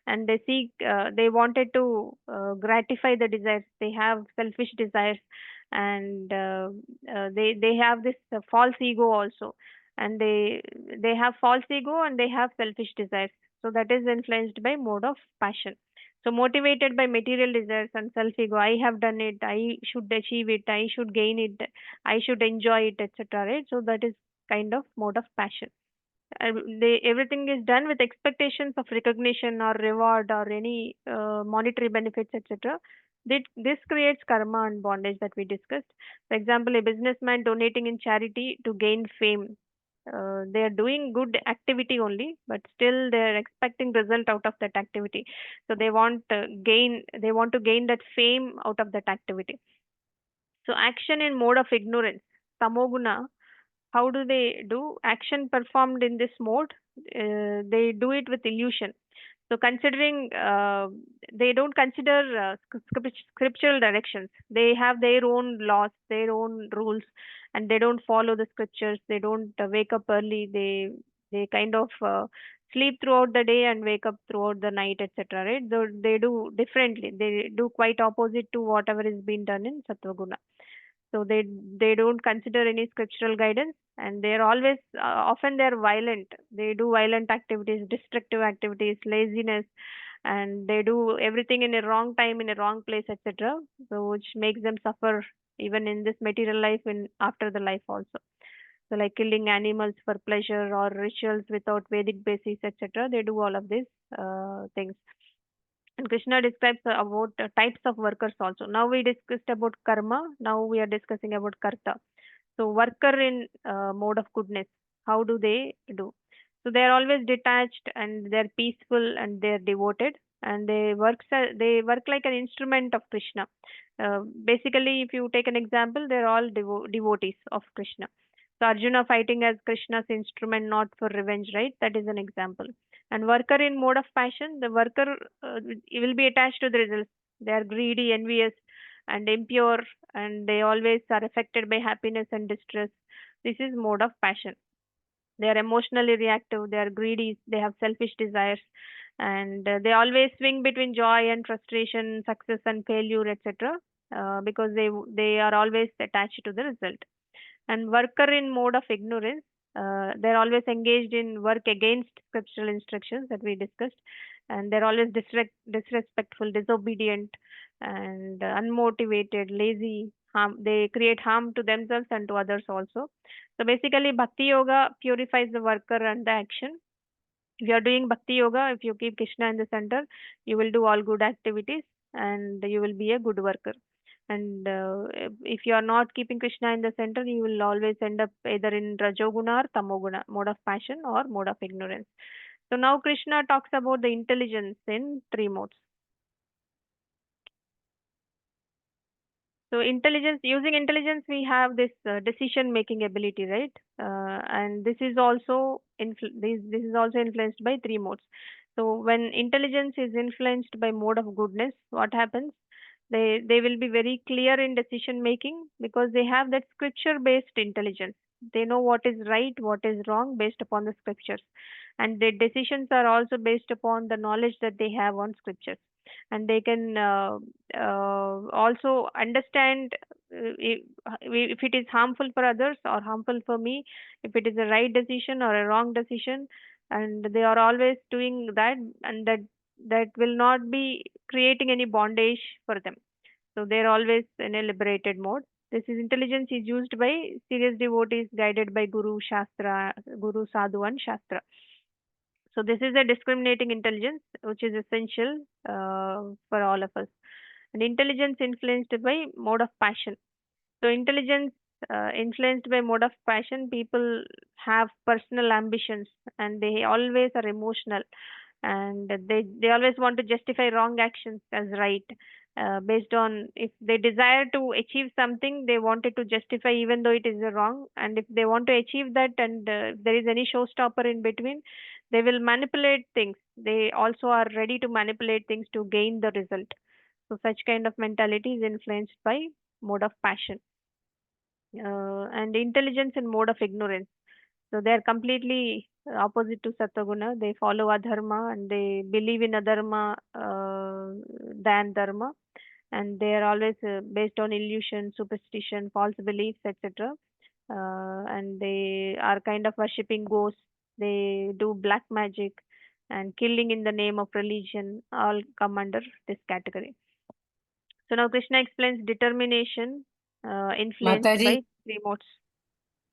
and they wanted to gratify the desires. They have selfish desires, and they have this false ego also, and they have false ego and they have selfish desires. So that is influenced by mode of passion. So motivated by material desires and self ego, I have done it, I should achieve it, I should gain it, I should enjoy it, etc. Right? So that is kind of mode of passion. Everything is done with expectations of recognition or reward or any monetary benefits, etc. This creates karma and bondage that we discussed. For example, a businessman donating in charity to gain fame, they are doing good activity only, but still they are expecting result out of that activity. So they want to gain that fame out of that activity. So action in mode of ignorance, tamoguna. How do they do action performed in this mode? They do it with illusion. So considering they don't consider scriptural directions. They have their own laws, their own rules, and they don't follow the scriptures. They don't wake up early. They kind of sleep throughout the day and wake up throughout the night, etc. Right? They do differently. They do quite opposite to whatever is being done in Sattva-guna. So they don't consider any scriptural guidance, and they're always often they're violent. They do violent activities, destructive activities, laziness, and they do everything in a wrong time, in a wrong place, etc. So which makes them suffer even in this material life and after the life also. So like killing animals for pleasure or rituals without Vedic basis, etc. They do all of these things. And Krishna describes about types of workers also. Now we discussed about karma. Now we are discussing about karta. So worker in mode of goodness, how do they do? So they are always detached, and they're peaceful, and they're devoted, and they work like an instrument of Krishna. Basically, if you take an example, they're all devotees of Krishna. So Arjuna fighting as Krishna's instrument, not for revenge, right? That is an example. And worker in mode of passion, the worker will be attached to the results. They are greedy, envious, and impure, and they always are affected by happiness and distress. This is mode of passion. They are emotionally reactive, they are greedy, they have selfish desires, and they always swing between joy and frustration, success and failure, etc. Because they are always attached to the result. And worker in mode of ignorance, they're always engaged in work against scriptural instructions that we discussed. and they're always disrespectful, disobedient, and unmotivated, lazy. They create harm to themselves and to others also. So basically, Bhakti Yoga purifies the worker and the action. If you are doing Bhakti Yoga, if you keep Krishna in the center, you will do all good activities and you will be a good worker. And if you are not keeping Krishna in the center, you will always end up either in Rajoguna or Tamoguna, mode of passion or mode of ignorance. So now Krishna talks about the intelligence in three modes. So intelligence, using intelligence, we have this decision making ability, right? And this is also this is also influenced by three modes. So when intelligence is influenced by mode of goodness, what happens? They will be very clear in decision making because they have that scripture based intelligence. They know what is right, what is wrong based upon the scriptures, and their decisions are also based upon the knowledge that they have on scriptures, and they can also understand if it is harmful for others or harmful for me, if it is a right decision or a wrong decision, and they are always doing that, and that will not be creating any bondage for them. So they're always in a liberated mode. This is intelligence is used by serious devotees guided by Guru, Sadhu, and Shastra. So this is a discriminating intelligence, which is essential for all of us. And intelligence influenced by mode of passion. So intelligence influenced by mode of passion, people have personal ambitions and they always are emotional, and they always want to justify wrong actions as right, based on if they desire to achieve something, they wanted to justify even though it is wrong, and if they want to achieve that and if there is any showstopper in between, they will manipulate things. They also are ready to manipulate things to gain the result. So such kind of mentality is influenced by mode of passion. And intelligence and mode of ignorance. So they are completely opposite to Sataguna. They follow adharma and they believe in adharma than dharma, and they are always based on illusion, superstition, false beliefs, etc. And they are kind of worshipping ghosts. They do black magic and killing in the name of religion. All come under this category. So now Krishna explains determination influenced Mataji, by three modes.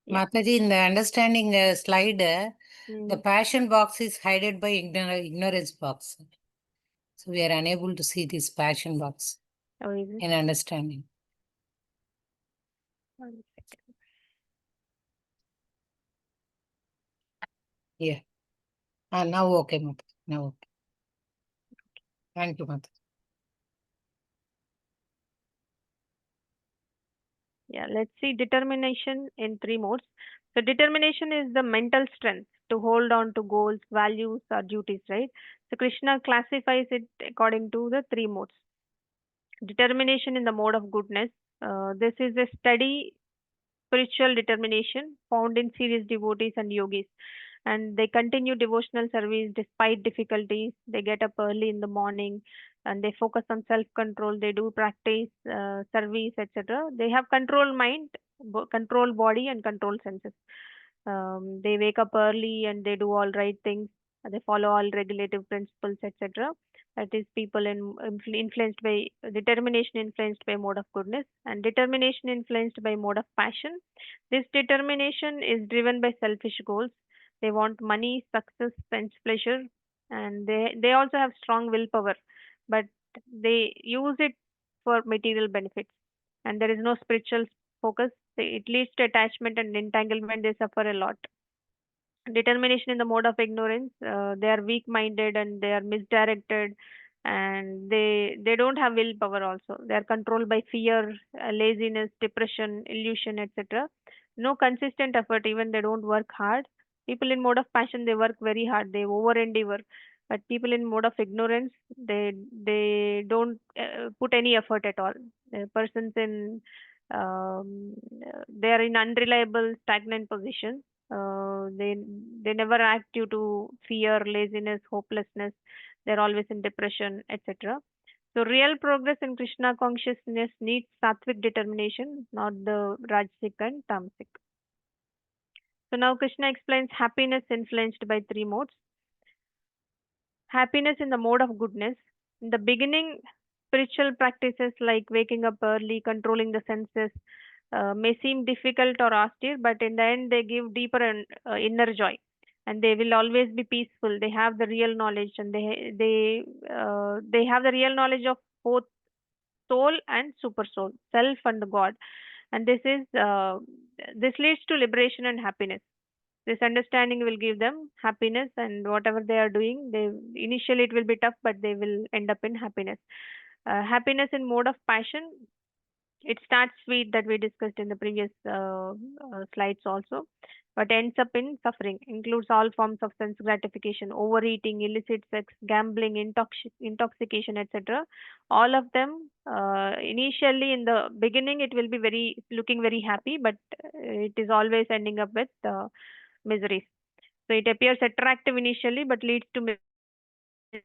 Yeah. Mataji, in the understanding slide, the Mm. passion box is hidden by ignorance box. So we are unable to see this passion box Oh, is it? in understanding. 1 second. Yeah. Now okay, Mataji. Now okay. Thank you, Mataji. Yeah, let's see determination in three modes. So determination is the mental strength to hold on to goals, values, or duties, right? So Krishna classifies it according to the three modes. Determination in the mode of goodness. This is a steady spiritual determination found in serious devotees and yogis. And they continue devotional service despite difficulties. They get up early in the morning and they focus on self control. They do practice service, etc. They have control mind, control body, and control senses. They wake up early and they do all right things. They follow all regulative principles, etc. That is people influenced by determination, influenced by mode of goodness, and determination influenced by mode of passion. This determination is driven by selfish goals. They want money, success, sense pleasure, and they also have strong willpower, but they use it for material benefits. And there is no spiritual focus. It leads to attachment and entanglement. They suffer a lot. Determination in the mode of ignorance, they are weak minded and they are misdirected, and they don't have willpower also. They are controlled by fear, laziness, depression, illusion, etc. No consistent effort, even they don't work hard. People in mode of passion, they work very hard, they over endeavor, but people in mode of ignorance, they don't put any effort at all. Persons in they are in unreliable stagnant position. They never act due to fear, laziness, hopelessness. They're always in depression, etc. So real progress in Krishna consciousness needs sattvic determination, not the rajasic and tamasic. So now Krishna explains happiness influenced by three modes. Happiness in the mode of goodness. In the beginning, spiritual practices like waking up early, controlling the senses, may seem difficult or austere, but in the end, they give deeper and inner joy, and they will always be peaceful. They have the real knowledge, and they have the real knowledge of both soul and super soul, self and the God, and this leads to liberation and happiness. This understanding will give them happiness, and whatever they are doing, they initially it will be tough, but they will end up in happiness. Happiness in mode of passion, it starts sweet, that we discussed in the previous slides also, but ends up in suffering. Includes all forms of sense gratification, overeating, illicit sex, gambling, intoxication, etc. All of them, initially in the beginning, it will be very looking very happy, but it is always ending up with miseries. So it appears attractive initially, but leads to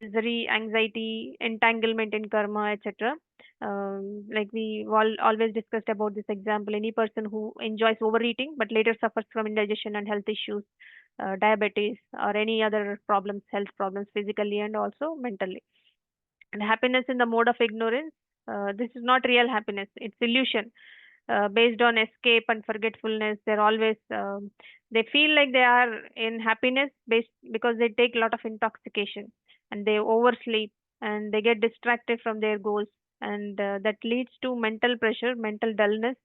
misery, anxiety, entanglement in karma, etc. Like we all always discussed about this example, any person who enjoys overeating but later suffers from indigestion and health issues, diabetes, or any other problems, health problems, physically and also mentally. And happiness in the mode of ignorance, this is not real happiness, it's illusion, based on escape and forgetfulness. They're always they feel like they are in happiness based because they take a lot of intoxication and they oversleep and they get distracted from their goals, and that leads to mental pressure, mental dullness,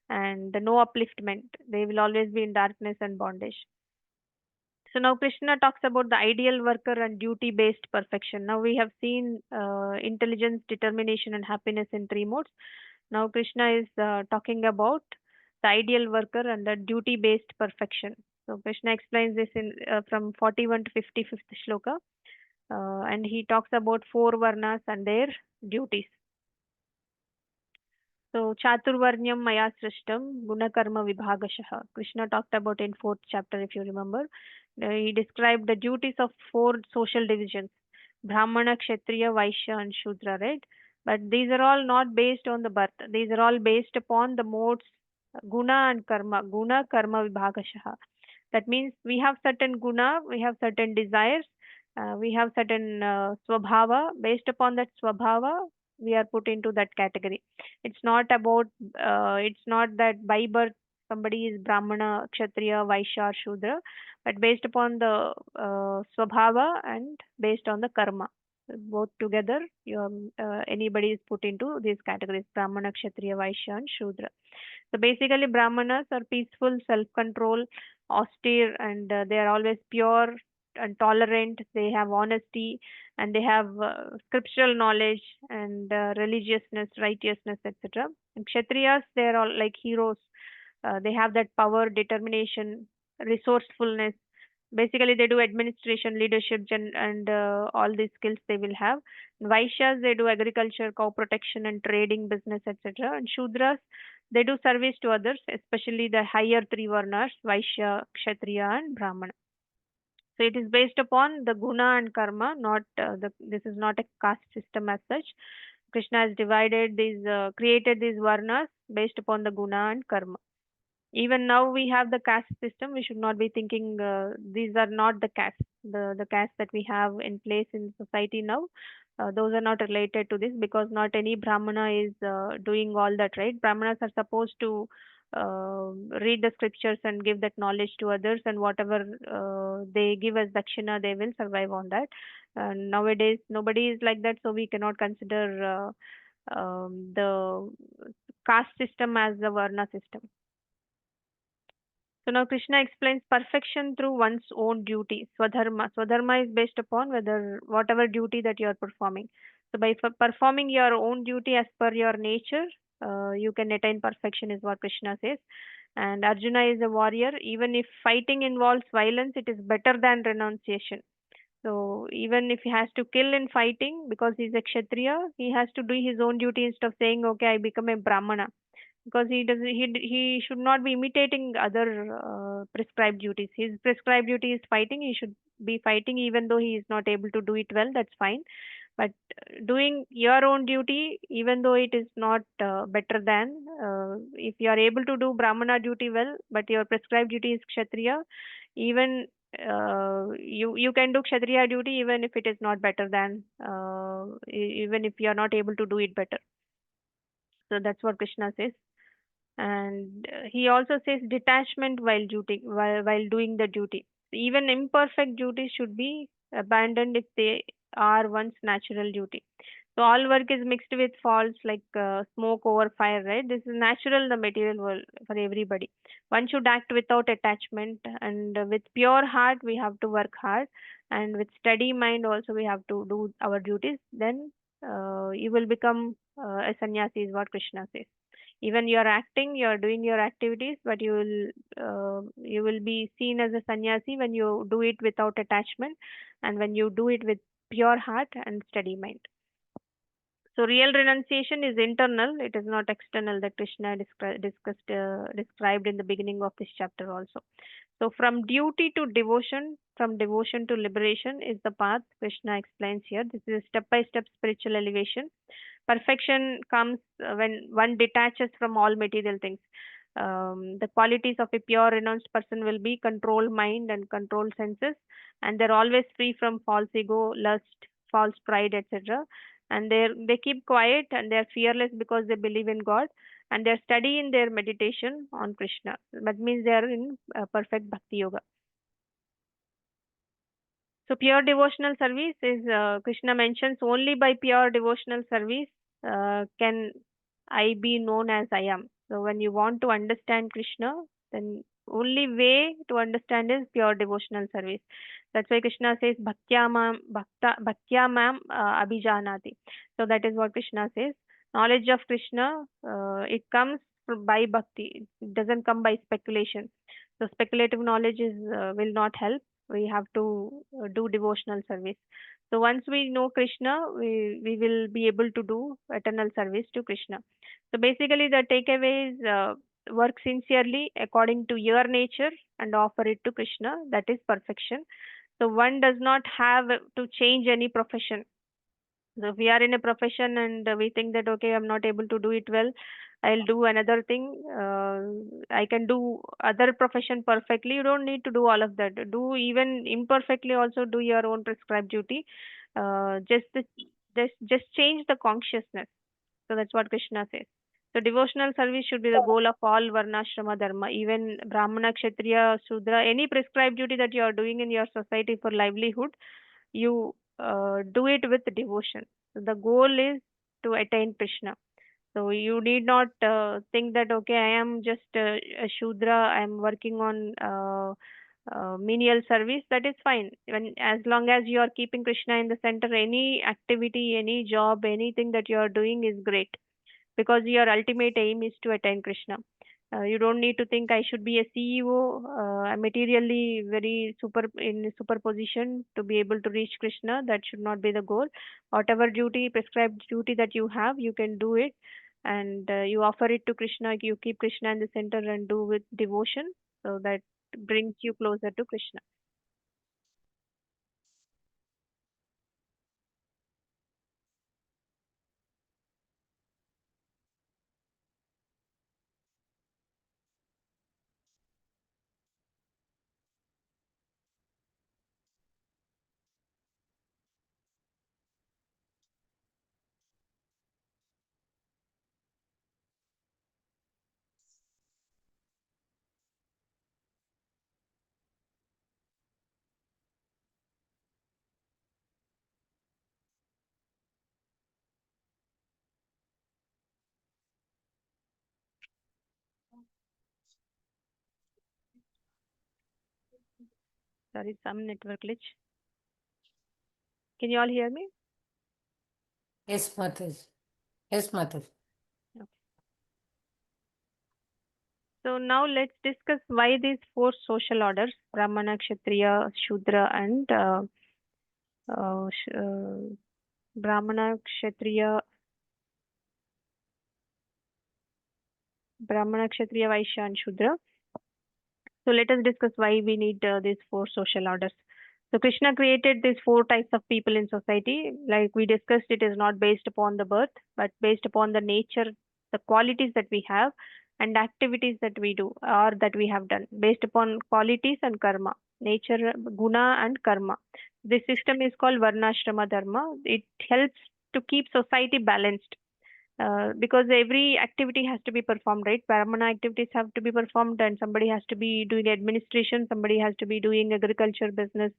and no upliftment. They will always be in darkness and bondage. So now Krishna talks about the ideal worker and duty-based perfection. Now we have seen intelligence, determination, and happiness in three modes. Now Krishna is talking about the ideal worker and the duty-based perfection. So Krishna explains this in from 41 to 55th shloka, and he talks about four varnas and their duties. So Chaturvarnyam Maya Srishtam Gunakarma Vibhagashah. Krishna talked about in fourth chapter, if you remember. He described the duties of four social divisions: Brahmana, Kshatriya, Vaishya, and Shudra, right? But these are all not based on the birth. These are all based upon the modes Guna and Karma. Guna, Karma, Vibhagashah. That means we have certain guna, we have certain desires, we have certain swabhava. Based upon that swabhava, we are put into that category. It's not about, it's not that by birth somebody is Brahmana, Kshatriya, Vaishya, or Shudra, but based upon the swabhava and based on the karma. Both together, anybody is put into these categories: Brahmana, Kshatriya, Vaishya, and Shudra. So basically, Brahmanas are peaceful, self-control, austere, and they are always pure and tolerant. They have honesty, and they have scriptural knowledge and religiousness, righteousness, etc. And Kshatriyas, they are all like heroes. They have that power, determination, resourcefulness. Basically, they do administration, leadership, and all these skills they will have. Vaishyas, they do agriculture, cow protection, and trading, business, etc. And Shudras, they do service to others, especially the higher three varnas: Vaishya, Kshatriya, and Brahmana. So it is based upon the guna and karma, not this is not a caste system as such. Krishna has divided these, created these varnas based upon the guna and karma. Even now we have the caste system. We should not be thinking these are not the castes. The castes that we have in place in society now, those are not related to this, because not any Brahmana is doing all that, right? Brahmanas are supposed to read the scriptures and give that knowledge to others, and whatever they give as dakshina, they will survive on that. Nowadays, nobody is like that, so we cannot consider the caste system as the varna system. So now Krishna explains perfection through one's own duty, swadharma. Swadharma is based upon whether whatever duty that you are performing. So by performing your own duty as per your nature, you can attain perfection, is what Krishna says. And Arjuna is a warrior. Even if fighting involves violence, it is better than renunciation. So even if he has to kill in fighting because he's a Kshatriya, he has to do his own duty instead of saying, okay, I become a Brahmana, because he should not be imitating other prescribed duties. His prescribed duty is fighting. He should be fighting even though he is not able to do it well. That's fine. But doing your own duty, even though it is not better than, if you are able to do Brahmana duty well, but your prescribed duty is Kshatriya, even you can do Kshatriya duty even if it is not better than, even if you are not able to do it better. So that's what Krishna says. And he also says detachment while duty, while doing the duty. Even imperfect duties should be abandoned if they are one's natural duty. So all work is mixed with faults like smoke over fire, right? This is natural, the material world for everybody. One should act without attachment, and with pure heart we have to work hard, and with steady mind also we have to do our duties. Then you will become a sannyasi, is what Krishna says. Even you are acting, you are doing your activities, but you will be seen as a sannyasi when you do it without attachment, and when you do it with pure heart and steady mind. So real renunciation is internal; it is not external. That Krishna described in the beginning of this chapter also. So from duty to devotion, from devotion to liberation is the path Krishna explains here. This is a step-by-step spiritual elevation. Perfection comes when one detaches from all material things. The qualities of a pure renounced person will be control mind and control senses, and they're always free from false ego, lust, false pride, etc. And they keep quiet and they're fearless because they believe in God, and they're steady in their meditation on Krishna. That means they are in perfect bhakti yoga. So pure devotional service is, Krishna mentions, only by pure devotional service can I be known as I am. So when you want to understand Krishna, then only way to understand is pure devotional service. That's why Krishna says bhaktya mam abhijanati. So that is what Krishna says. Knowledge of Krishna, it comes by bhakti. It doesn't come by speculation. So speculative knowledge is will not help. We have to do devotional service. So once we know Krishna, we will be able to do eternal service to Krishna. So basically the takeaway is, work sincerely according to your nature and offer it to Krishna. That is perfection. So one does not have to change any profession. So if we are in a profession and we think that, okay, I'm not able to do it well, I'll do another thing. I can do other profession perfectly. You don't need to do all of that. Do even imperfectly also do your own prescribed duty. Just change the consciousness. So that's what Krishna says. So devotional service should be the goal of all varnashrama dharma, even Brahmana, Kshatriya, Shudra, any prescribed duty that you are doing in your society for livelihood, you do it with devotion. So the goal is to attain Krishna. So you need not think that, okay, I am just a Shudra, I am working on menial service. That is fine. When, as long as you are keeping Krishna in the center, any activity, any job, anything that you are doing is great, because your ultimate aim is to attain Krishna. You don't need to think I should be a CEO, materially very super position to be able to reach Krishna. That should not be the goal. Whatever duty, prescribed duty that you have, you can do it, and you offer it to Krishna. You keep Krishna in the center and do with devotion, so that brings you closer to Krishna. Sorry, some network glitch. Can you all hear me? Yes, Mataji. Yes, Mataji. Okay. So now let's discuss why these four social orders, Brahmana, Kshatriya, Shudra, and Brahmana, Kshatriya, Vaishya, and Shudra. So let us discuss why we need these four social orders. So Krishna created these four types of people in society. Like we discussed, it is not based upon the birth, but based upon the nature, the qualities that we have, and activities that we do or that we have done, based upon qualities and karma. nature, guna and karma. This system is called Varnashrama Dharma. It helps to keep society balanced. Because every activity has to be performed, right? Brahmana activities have to be performed, and somebody has to be doing administration, somebody has to be doing agriculture business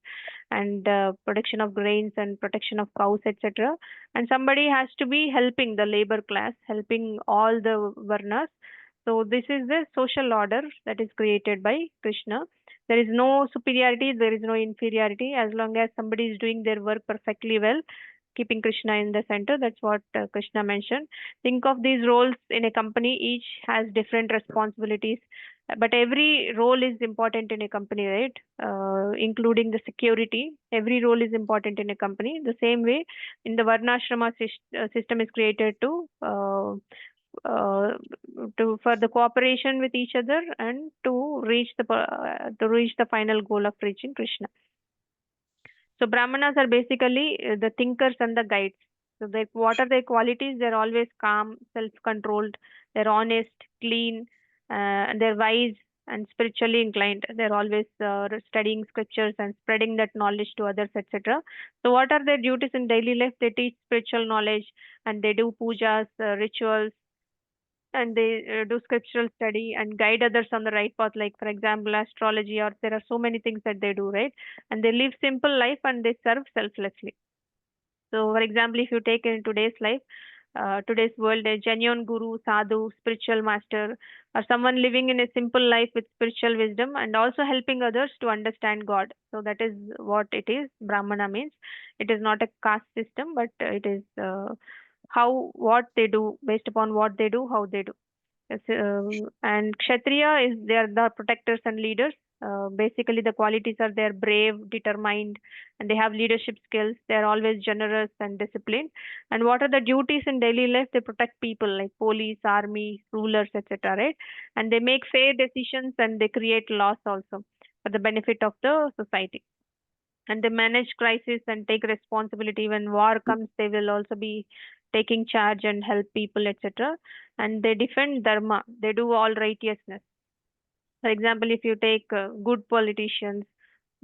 and production of grains and protection of cows, etc. And somebody has to be helping the labor class, helping all the varnas. So this is the social order that is created by Krishna. There is no superiority, there is no inferiority. As long as somebody is doing their work perfectly well, keeping Krishna in the center, that's what Krishna mentioned. Think of these roles in a company, each has different responsibilities, but every role is important in a company, right? Including the security, every role is important in a company. The same way, in the Varnashrama system is created uh, to for the cooperation with each other and to reach the final goal of reaching Krishna. So Brahmanas are basically the thinkers and the guides. So what are their qualities? They're always calm, self-controlled, they're honest, clean, and they're wise and spiritually inclined. They're always studying scriptures and spreading that knowledge to others, etc. So what are their duties in daily life? They teach spiritual knowledge and they do pujas, rituals, and they do scriptural study and guide others on the right path, like for example astrology, or there are so many things that they do, right? And they live simple life and they serve selflessly. So for example, if you take in today's life, today's world, a genuine guru, sadhu, spiritual master, or someone living in a simple life with spiritual wisdom and also helping others to understand God. So that is what it is. Brahmana means it is not a caste system, but it is how what they do, based upon what they do, how they do. Yes, and Kshatriya is they are the protectors and leaders. Basically, the qualities are they're brave, determined, and they have leadership skills. They're always generous and disciplined. And what are the duties in daily life? They protect people like police, army, rulers, etc. Right? And they make fair decisions and they create laws also for the benefit of the society. And they manage crisis and take responsibility. When war comes, they will also be taking charge and help people, etc. And they defend dharma, they do all righteousness. For example, if you take good politicians,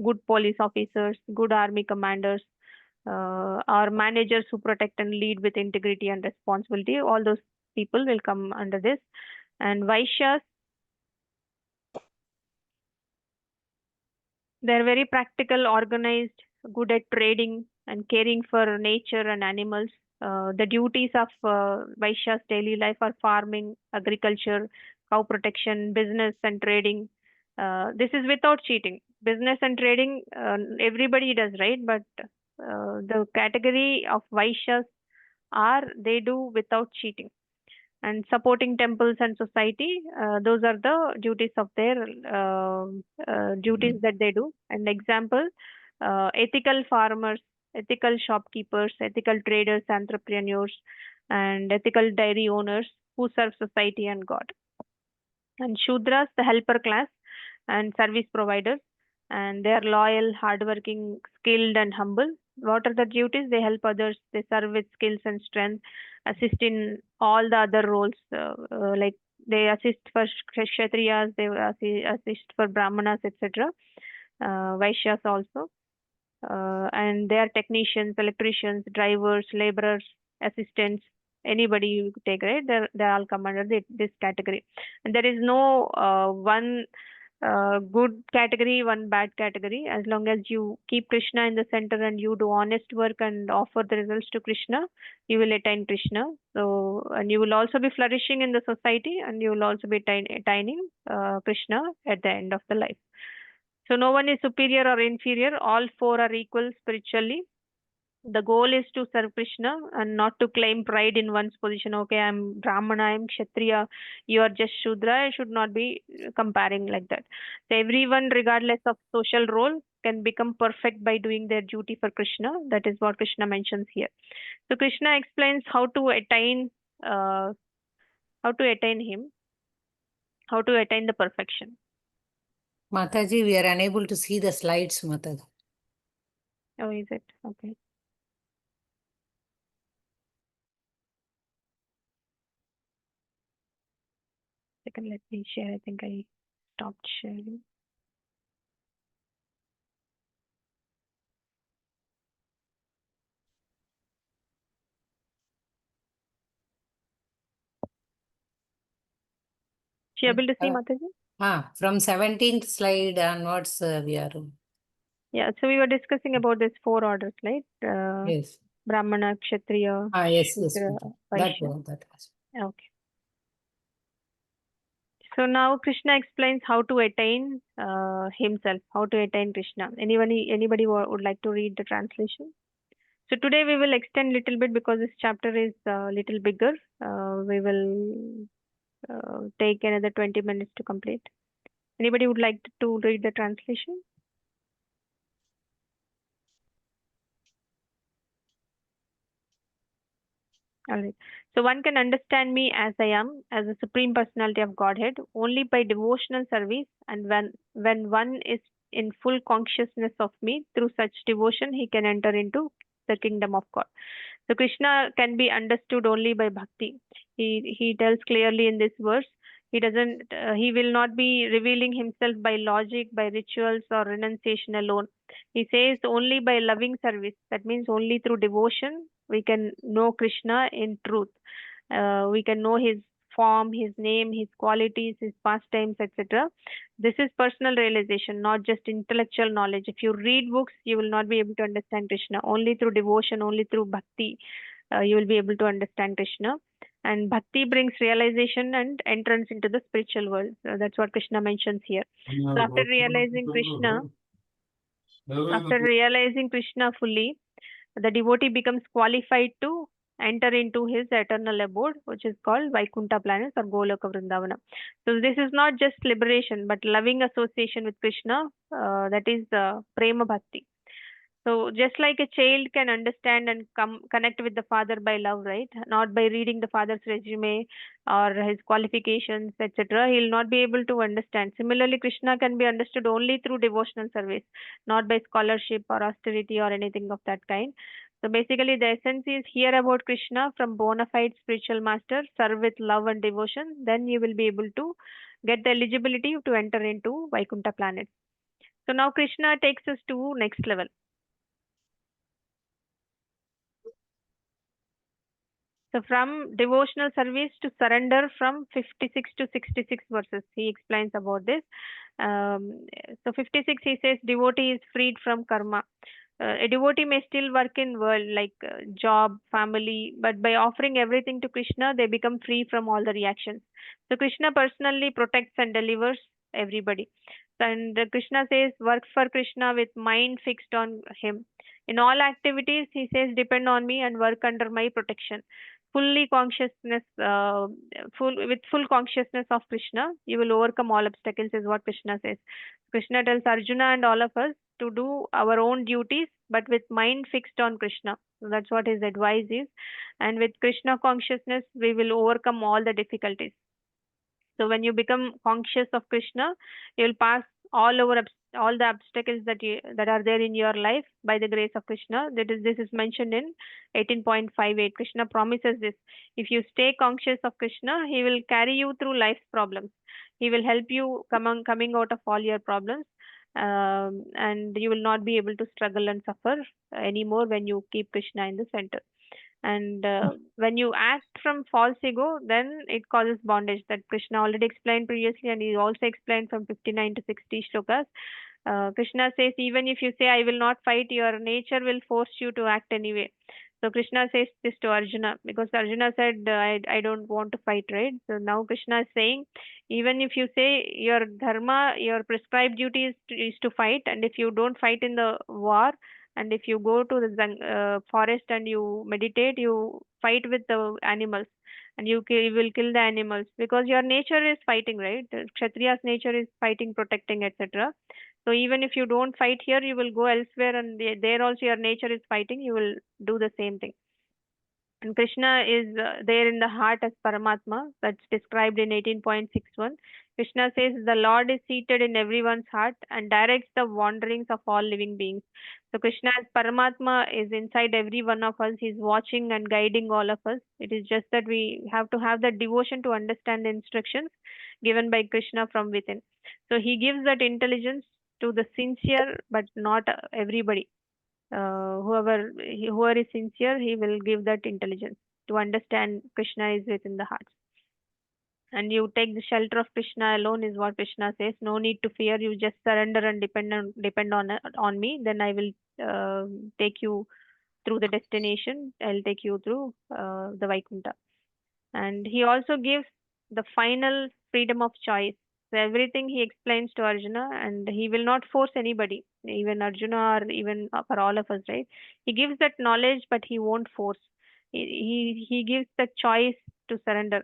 good police officers, good army commanders, or managers who protect and lead with integrity and responsibility, all those people will come under this. And Vaishyas, they're very practical, organized, good at trading and caring for nature and animals. The duties of Vaishya's daily life are farming, agriculture, cow protection, business, and trading. This is without cheating. Business and trading, everybody does, right? But the category of Vaishyas are they do without cheating. And supporting temples and society, those are the duties of their duties that they do. An example, ethical farmers, ethical shopkeepers, ethical traders, entrepreneurs, and ethical dairy owners who serve society and God. And Shudras, the helper class and service providers, and they are loyal, hardworking, skilled, and humble. What are the duties? They help others, they serve with skills and strength, assist in all the other roles, like they assist for Kshatriyas, they assist for Brahmanas, etc. Vaishyas also. And they are technicians, electricians, drivers, laborers, assistants, anybody you take, right? They all come under this category. And there is no one good category, one bad category. As long as you keep Krishna in the center and you do honest work and offer the results to Krishna, you will attain Krishna. So, and you will also be flourishing in the society, and you will also be attaining Krishna at the end of the life. So no one is superior or inferior. All four are equal spiritually. The goal is to serve Krishna and not to claim pride in one's position. Okay, I'm Brahmana, I'm Kshatriya, you are just Shudra. I should not be comparing like that. So everyone, regardless of social role, can become perfect by doing their duty for Krishna. That is what Krishna mentions here. So Krishna explains uh, how to attain him, how to attain the perfection. Mataji, we are unable to see the slides, Mataji. Oh, is it? Okay. Second, let me share. I think I stopped sharing. If you're able to see, Mataji? From 17th slide onwards, we are. Yeah, so we were discussing about these 4 orders, right? Yes. Brahmana, Kshatriya, Yes. Shudra, That Vaishya. was. Okay. So now Krishna explains how to attain himself, how to attain Krishna. Anybody would like to read the translation? So today we will extend little bit because this chapter is little bigger. We will take another 20 minutes to complete. Anybody would like to read the translation? All right. So one can understand me as I am, as a supreme personality of Godhead, only by devotional service, and when one is in full consciousness of me, through such devotion, he can enter into the kingdom of God. So Krishna can be understood only by bhakti. He tells clearly in this verse, he will not be revealing himself by logic, by rituals or renunciation alone. He says only by loving service. That means only through devotion we can know Krishna in truth. We can know his form, his name, his qualities, his pastimes, etc. This is personal realization, not just intellectual knowledge. If you read books, you will not be able to understand Krishna. Only through devotion, only through bhakti, you will be able to understand Krishna. And bhakti brings realization and entrance into the spiritual world. That's what Krishna mentions here. So after realizing Krishna fully, the devotee becomes qualified to enter into his eternal abode, which is called Vaikuntha planet or Goloka Vrindavana. So this is not just liberation, but loving association with Krishna, that is Prema Bhakti. So just like a child can understand and connect with the father by love, right? Not by reading the father's resume or his qualifications, etc. He'll not be able to understand. Similarly, Krishna can be understood only through devotional service, not by scholarship or austerity or anything of that kind. So basically, the essence is hear about Krishna from bona fide spiritual master, serve with love and devotion. Then you will be able to get the eligibility to enter into Vaikuntha planet. So now Krishna takes us to next level. So from devotional service to surrender from 56 to 66 verses, he explains about this. So 56, he says, devotee is freed from karma. A devotee may still work in world like job, family, but by offering everything to Krishna, they become free from all the reactions. So Krishna personally protects and delivers everybody. And Krishna says, work for Krishna with mind fixed on him. In all activities, he says, depend on me and work under my protection. With full consciousness of Krishna, you will overcome all obstacles, is what Krishna says. Krishna tells Arjuna and all of us to do our own duties, but with mind fixed on Krishna. So that's what his advice is. And with Krishna consciousness, we will overcome all the difficulties. So when you become conscious of Krishna, you will pass all the obstacles that are there in your life by the grace of Krishna. This is mentioned in 18.58. Krishna promises this. If you stay conscious of Krishna, he will carry you through life's problems. He will help you coming out of all your problems. And you will not be able to struggle and suffer anymore when you keep Krishna in the center. And when you act from false ego, then it causes bondage. That Krishna already explained previously, and he also explained from 59 to 60 shlokas. Krishna says, even if you say, I will not fight, your nature will force you to act anyway. So Krishna says this to Arjuna, because Arjuna said, I don't want to fight, right? So now Krishna is saying, even if you say your dharma, your prescribed duty is to fight, and if you don't fight in the war, and if you go to the forest and you meditate, you fight with the animals, and you will kill the animals, because your nature is fighting, right? Kshatriya's nature is fighting, protecting, etc. So even if you don't fight here, you will go elsewhere, and there also your nature is fighting, you will do the same thing. And Krishna is there in the heart as Paramatma. That's described in 18.61. Krishna says, the Lord is seated in everyone's heart and directs the wanderings of all living beings. So Krishna as Paramatma is inside every one of us. He's watching and guiding all of us. It is just that we have to have that devotion to understand the instructions given by Krishna from within. So he gives that intelligence to the sincere, but not everybody. Whoever is sincere, he will give that intelligence to understand Krishna is within the heart. and you take the shelter of Krishna alone, is what Krishna says. No need to fear. You just surrender and depend on me. Then I will take you through the destination. I'll take you through the Vaikuntha. And he also gives the final freedom of choice. So everything he explains to Arjuna, and he will not force anybody, even Arjuna or even for all of us, right? He gives that knowledge, but he won't force. He gives the choice to surrender.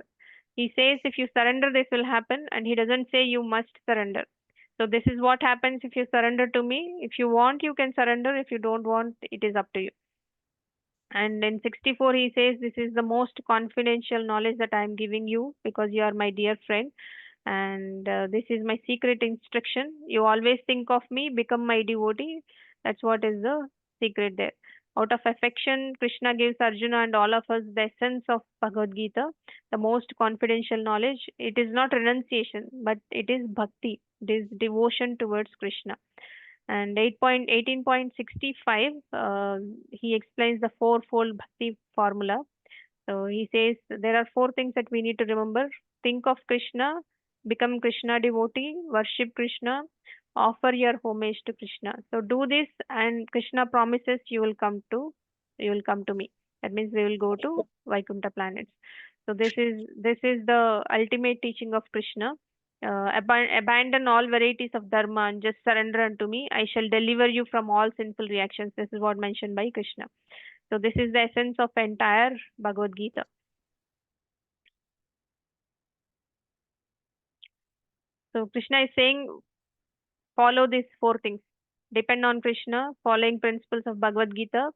He says, if you surrender, this will happen, and he doesn't say you must surrender. So this is what happens if you surrender to me. If you want, you can surrender. If you don't want, it is up to you. And in 64, he says, this is the most confidential knowledge that I am giving you because you are my dear friend. And this is my secret instruction. You always think of me, become my devotee. That's what is the secret there. Out of affection, Krishna gives Arjuna and all of us the essence of Bhagavad Gita, the most confidential knowledge. It is not renunciation, but it is bhakti. It is devotion towards Krishna. And 18.65, he explains the fourfold bhakti formula. So he says there are four things that we need to remember. Think of Krishna, become Krishna devotee, worship Krishna, offer your homage to Krishna. So do this, and Krishna promises you will come to me. That means we will go to Vaikuntha planets. So this is the ultimate teaching of Krishna. Abandon all varieties of dharma and just surrender unto me. I shall deliver you from all sinful reactions. This is what mentioned by Krishna. So this is the essence of entire Bhagavad Gita. So Krishna is saying, follow these four things. Depend on Krishna, following principles of Bhagavad Gita,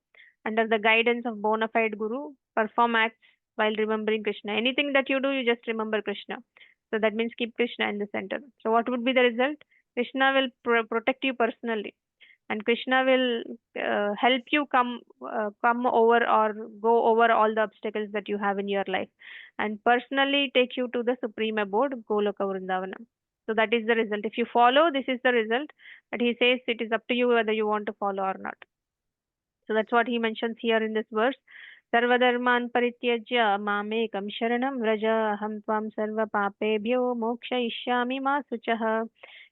under the guidance of bona fide Guru, perform acts while remembering Krishna. Anything that you do, you just remember Krishna. So that means keep Krishna in the center. So what would be the result? Krishna will protect you personally, and Krishna will help you come over or go over all the obstacles that you have in your life, and personally take you to the supreme abode, Goloka Vrindavana. So that is the result. If you follow, this is the result. But he says it is up to you whether you want to follow or not. So that's what he mentions here in this verse. Sarvadharman parityajya mamekam sharanam vraja aham tvam sarva papebhyo mokshayishyami ma suchaha.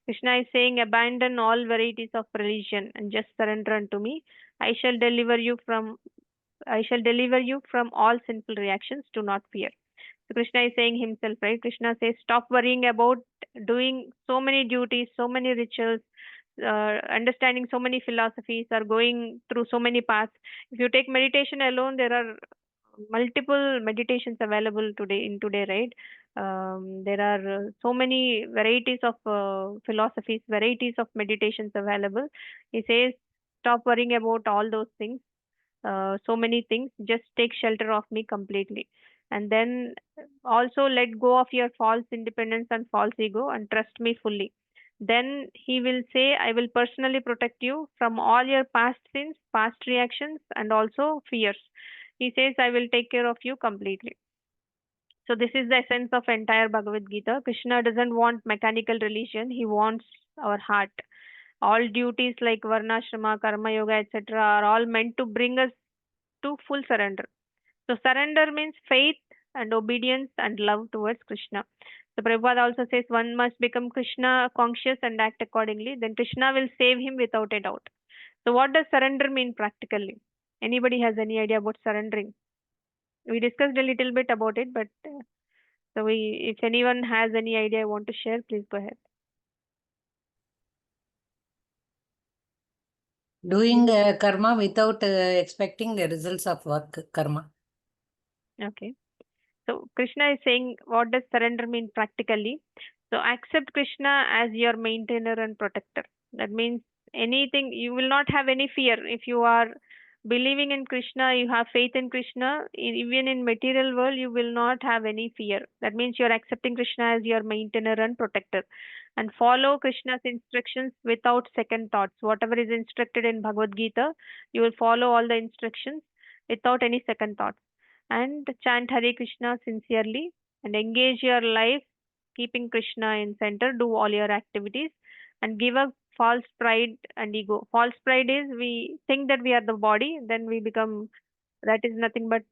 Krishna is saying, abandon all varieties of religion and just surrender unto me. I shall deliver you from all sinful reactions. Do not fear. So Krishna is saying himself, right? Krishna says, stop worrying about doing so many duties, so many rituals, understanding so many philosophies, or going through so many paths. If you take meditation alone, there are multiple meditations available today, right? There are so many varieties of philosophies, varieties of meditations available. He says, stop worrying about all those things, so many things. Just take shelter of me completely, and then also let go of your false independence and false ego and trust me fully. Then he will say, I will personally protect you from all your past sins, past reactions, and also fears. He says, I will take care of you completely. So this is the essence of entire Bhagavad Gita. Krishna doesn't want mechanical religion. He wants our heart. All duties like Varnashrama, Karma Yoga, etc. are all meant to bring us to full surrender. So surrender means faith and obedience and love towards Krishna. So Prabhupada also says one must become Krishna conscious and act accordingly. Then Krishna will save him without a doubt. So what does surrender mean practically? Anybody has any idea about surrendering? We discussed a little bit about it, but if anyone has any idea I want to share, please go ahead. Doing karma without expecting the results of work, karma. Okay. So Krishna is saying, what does surrender mean practically? So accept Krishna as your maintainer and protector. That means anything, you will not have any fear. If you are believing in Krishna, you have faith in Krishna, even in material world, you will not have any fear. That means you are accepting Krishna as your maintainer and protector. And follow Krishna's instructions without second thoughts. Whatever is instructed in Bhagavad Gita, you will follow all the instructions without any second thoughts. And chant Hare Krishna sincerely and engage your life keeping Krishna in center. Do all your activities and give up false pride and ego. False pride is we think that we are the body, then we become that is nothing but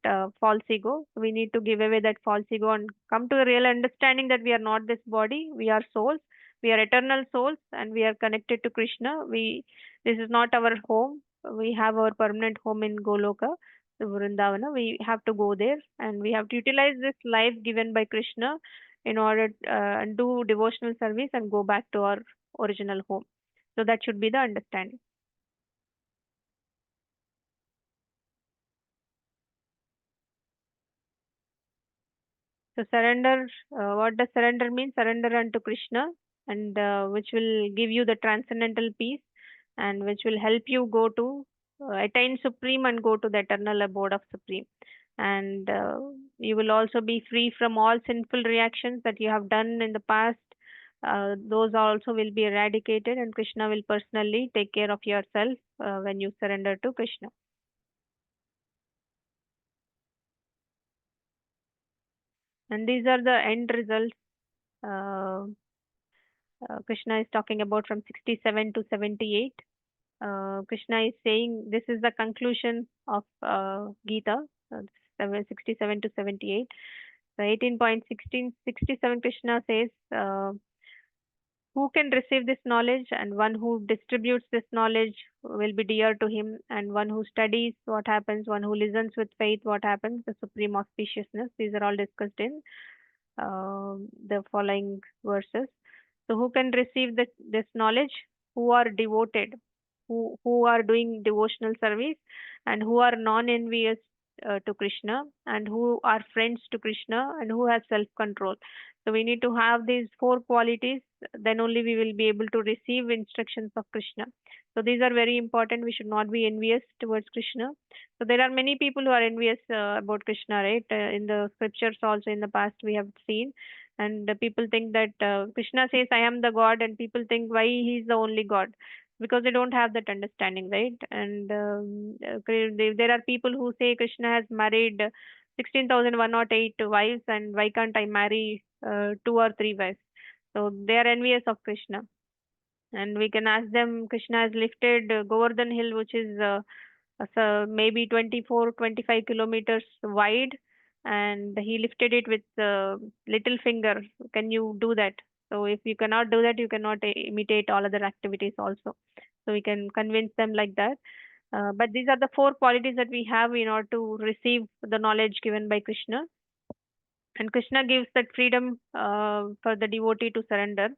false ego. We need to give away that false ego and come to the real understanding that we are not this body, we are souls, we are eternal souls, and we are connected to Krishna. This is not our home. We have our permanent home in Goloka, the Vrindavana. We have to go there, and we have to utilize this life given by Krishna in order and do devotional service and go back to our original home. So that should be the understanding. So surrender, what does surrender mean? Surrender unto Krishna, and which will give you the transcendental peace, and which will help you go to attain supreme and go to the eternal abode of supreme. And you will also be free from all sinful reactions that you have done in the past. Those also will be eradicated, and Krishna will personally take care of yourself when you surrender to Krishna. And these are the end results. Krishna is talking about from 67 to 78. Krishna is saying this is the conclusion of Gita, 67 to 78. So 18.1667 Krishna says, who can receive this knowledge, and one who distributes this knowledge will be dear to him, and one who studies what happens, one who listens with faith what happens, the supreme auspiciousness. These are all discussed in the following verses. So who can receive this knowledge? Who are devoted, who are doing devotional service, and who are non-envious to Krishna, and who are friends to Krishna, and who have self-control. So we need to have these four qualities, then only we will be able to receive instructions of Krishna. So these are very important. We should not be envious towards Krishna. So there are many people who are envious about Krishna, right? In the scriptures also in the past we have seen, and people think that Krishna says, I am the God, and people think why he is the only God, because they don't have that understanding, right? And there are people who say Krishna has married 16,108 wives, and why can't I marry two or three wives? So they are envious of Krishna. And we can ask them, Krishna has lifted Govardhan Hill, which is so maybe 24, 25 kilometers wide, and he lifted it with little finger. Can you do that? So if you cannot do that, you cannot imitate all other activities also. So we can convince them like that. But these are the four qualities that we have in order to receive the knowledge given by Krishna. And Krishna gives that freedom for the devotee to surrender.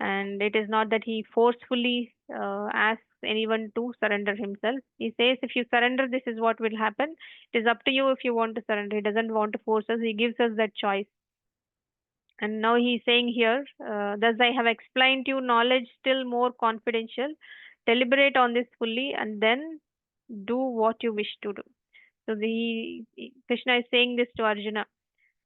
And it is not that he forcefully asks anyone to surrender himself. He says, if you surrender, this is what will happen. It is up to you if you want to surrender. He doesn't want to force us. He gives us that choice. And now he is saying here, thus I have explained to you knowledge still more confidential. Deliberate on this fully, and then do what you wish to do. So Krishna is saying this to Arjuna.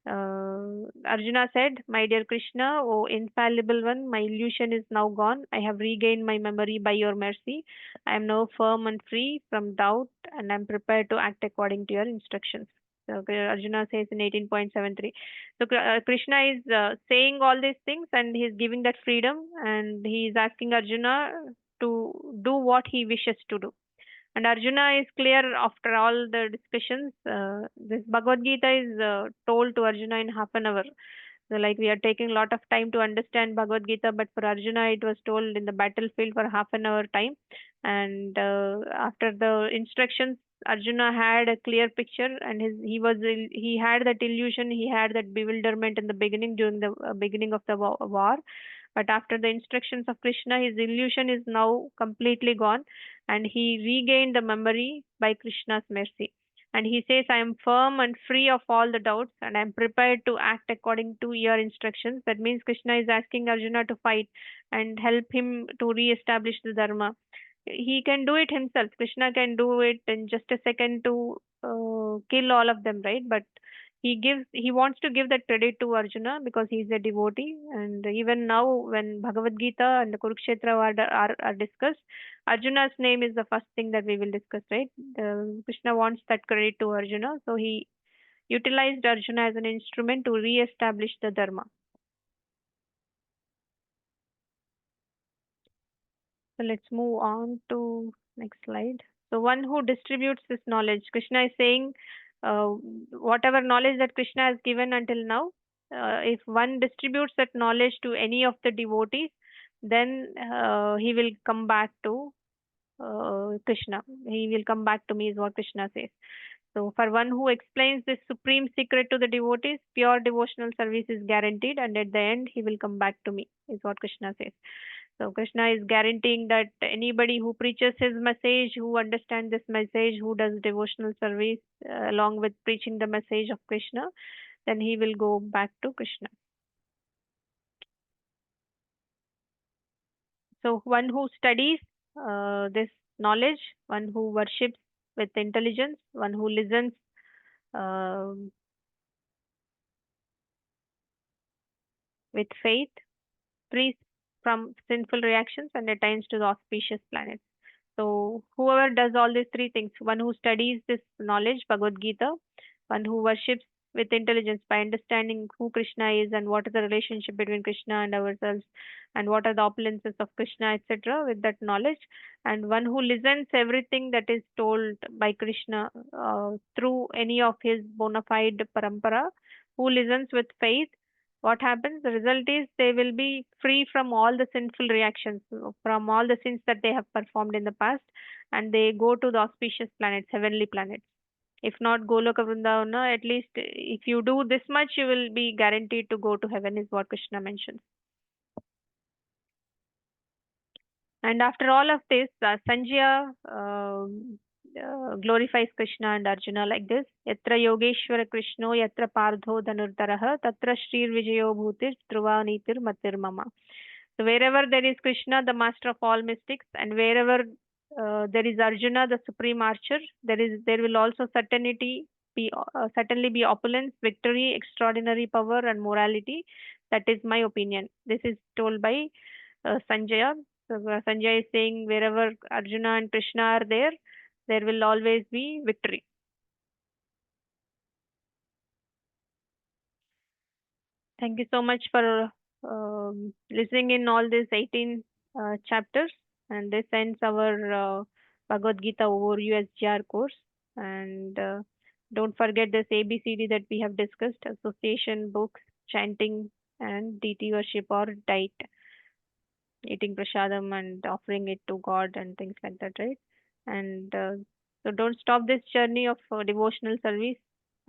Arjuna said, my dear Krishna, O infallible one, my illusion is now gone. I have regained my memory by your mercy. I am now firm and free from doubt, and I am prepared to act according to your instructions. So Arjuna says in 18.73. So Krishna is saying all these things, and he is giving that freedom, and he is asking Arjuna to do what he wishes to do. And Arjuna is clear after all the discussions. This Bhagavad Gita is told to Arjuna in half an hour. So like we are taking a lot of time to understand Bhagavad Gita, but for Arjuna it was told in the battlefield for half an hour time. And after the instructions, Arjuna had a clear picture, and he had that illusion, he had that bewilderment in the beginning during the beginning of the war. But after the instructions of Krishna, his illusion is now completely gone, and he regained the memory by Krishna's mercy. And he says, I am firm and free of all the doubts, and I am prepared to act according to your instructions. That means Krishna is asking Arjuna to fight and help him to re-establish the Dharma. He can do it himself. Krishna can do it in just a second to kill all of them, right? But he wants to give that credit to Arjuna because he is a devotee. And even now, when Bhagavad Gita and the Kurukshetra are discussed, Arjuna's name is the first thing that we will discuss, right? Krishna wants that credit to Arjuna, so he utilized Arjuna as an instrument to re-establish the Dharma. So let's move on to next slide. So one who distributes this knowledge. Krishna is saying, whatever knowledge that Krishna has given until now, if one distributes that knowledge to any of the devotees, then he will come back to Krishna. He will come back to me, is what Krishna says. So, for one who explains this supreme secret to the devotees, pure devotional service is guaranteed, and at the end, he will come back to me, is what Krishna says. So, Krishna is guaranteeing that anybody who preaches his message, who understands this message, who does devotional service along with preaching the message of Krishna, then he will go back to Krishna. So, one who studies this knowledge, one who worships with intelligence, one who listens um with faith, frees from sinful reactions, and attains to the auspicious planets. So, whoever does all these three things, one who studies this knowledge, Bhagavad Gita, one who worships with intelligence by understanding who Krishna is and what is the relationship between Krishna and ourselves and what are the opulences of Krishna, etc., with that knowledge, and one who listens everything that is told by Krishna through any of his bona fide parampara, who listens with faith. What happens? The result is they will be free from all the sinful reactions, from all the sins that they have performed in the past, and they go to the auspicious planets, heavenly planets. If not Goloka Vrindavana, at least if you do this much, you will be guaranteed to go to heaven, is what Krishna mentions. And after all of this, Sanjaya glorifies Krishna and Arjuna like this: Yatra Yogeshwara Krishno, Yatra Pardho Dhanurdaraha, Tatra Shrir Vijayo Bhutir, Dhruva Nitir Matir Mama. So wherever there is Krishna, the master of all mystics, and wherever there is Arjuna, the supreme archer, there will also certainly be opulence, victory, extraordinary power, and morality. That is my opinion. This is told by Sanjaya. So Sanjaya is saying wherever Arjuna and Krishna are there, there will always be victory. Thank you so much for listening in all these 18 chapters. And this ends our Bhagavad Gita overview SGR course. And don't forget this ABCD that we have discussed: association, books, chanting, and deity worship or diet, eating prasadam and offering it to God and things like that, right? And so don't stop this journey of devotional service.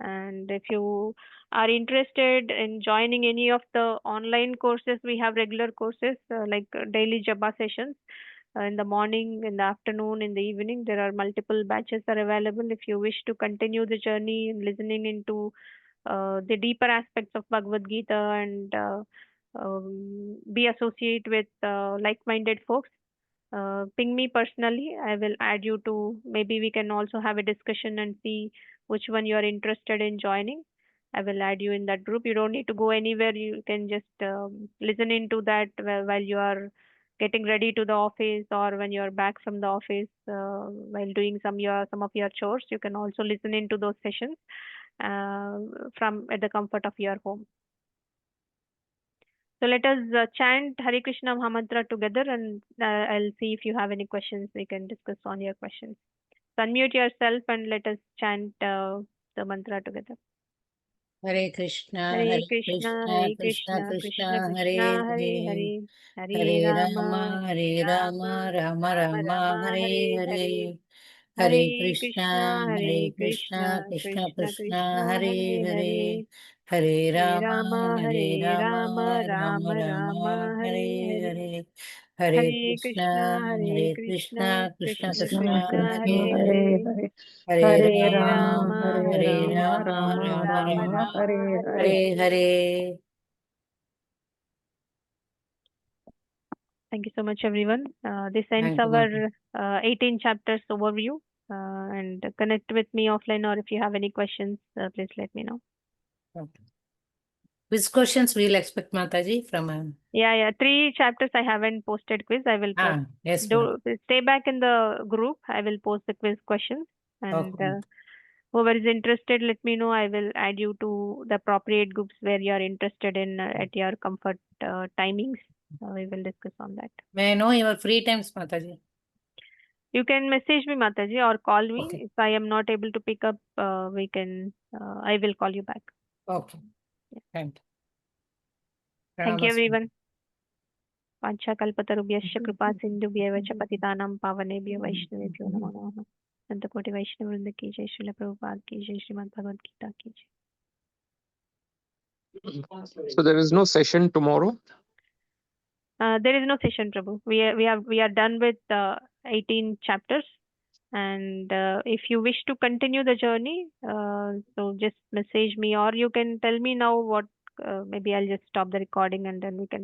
And if you are interested in joining any of the online courses, we have regular courses like daily Japa sessions in the morning, in the afternoon, in the evening. There are multiple batches are available. If you wish to continue the journey in listening into the deeper aspects of Bhagavad Gita and be associate with like-minded folks, ping me personally. I will add you to, maybe we can also have a discussion and see which one you are interested in joining. I will add you in that group. You don't need to go anywhere. You can just listen into that while you are getting ready to the office, or when you are back from the office while doing some of your chores. You can also listen into those sessions uh, from at the comfort of your home. So let us chant Hare Krishna Mahamantra together, and I'll see if you have any questions. We can discuss on your questions. So unmute yourself and let us chant the mantra together. Hare Krishna, Hare Hare Krishna, Krishna, Hare Krishna Krishna, Krishna Krishna, Krishna, Hare Hare Hare, Hare, Hare Hare Rama, Rama, Hare Hare Rama, Rama, Rama Rama Rama, Rama, Hare Hare Hare, Hare, Hare Hare Krishna, Krishna, Hare Hare Krishna, Krishna, Krishna Krishna Krishna, Krishna, Hare Hare Hare, Hare, Hare Hare Rama, Rama, Hare Hare Rama, Rama, Rama Rama Rama, Rama, Hare Hare Hare. Hare, Hare Hare Krishna, Krishna, Hare Hare Krishna, Krishna, Krishna Krishna Krishna, Krishna Krishna, Hare Krishna Hare Hare, Hare Hare, Hare Hare Hare Rama, Rama, Hare Hare Rama Rama, Rama Rama, Rama Rama Rama Rama, Rama, Hare Hare Hare. Hare Hare. Hare. Thank you so much, everyone. This ends Thank you, Mother. our 18 chapters overview. And connect with me offline, or if you have any questions, please let me know. Okay. Which questions we'll expect, Mataji, from Yeah. 3 chapters I haven't posted quiz. I will post. yes, ma'am. Stay back in the group. I will post the quiz questions. And Okay. whoever is interested, let me know. I will add you to the appropriate groups where you are interested in at your comfort timings. We will discuss on that. May I know your free times, Mataji? You can message me, Mataji, or call me. Okay. If I am not able to pick up, I will call you back. Okay. Thank you. Thank you, Namaste. everyone. वाञ्छाकल्पतरुभ्यश्च कृपा सिन्धुभ्येव च पतितानां पावनेभ्यो वैष्णवेभ्यो नमो नमः. संतकोटि वैष्णव वृंद की जय, श्रील प्रभुपाद की जय, श्रीमद् भगवद गीता की जय. So there is no session tomorrow. There is no session, Prabhu. We are done with 18 chapters, and if you wish to continue the journey, so just message me, or you can tell me now what. Maybe I'll just stop the recording and then we can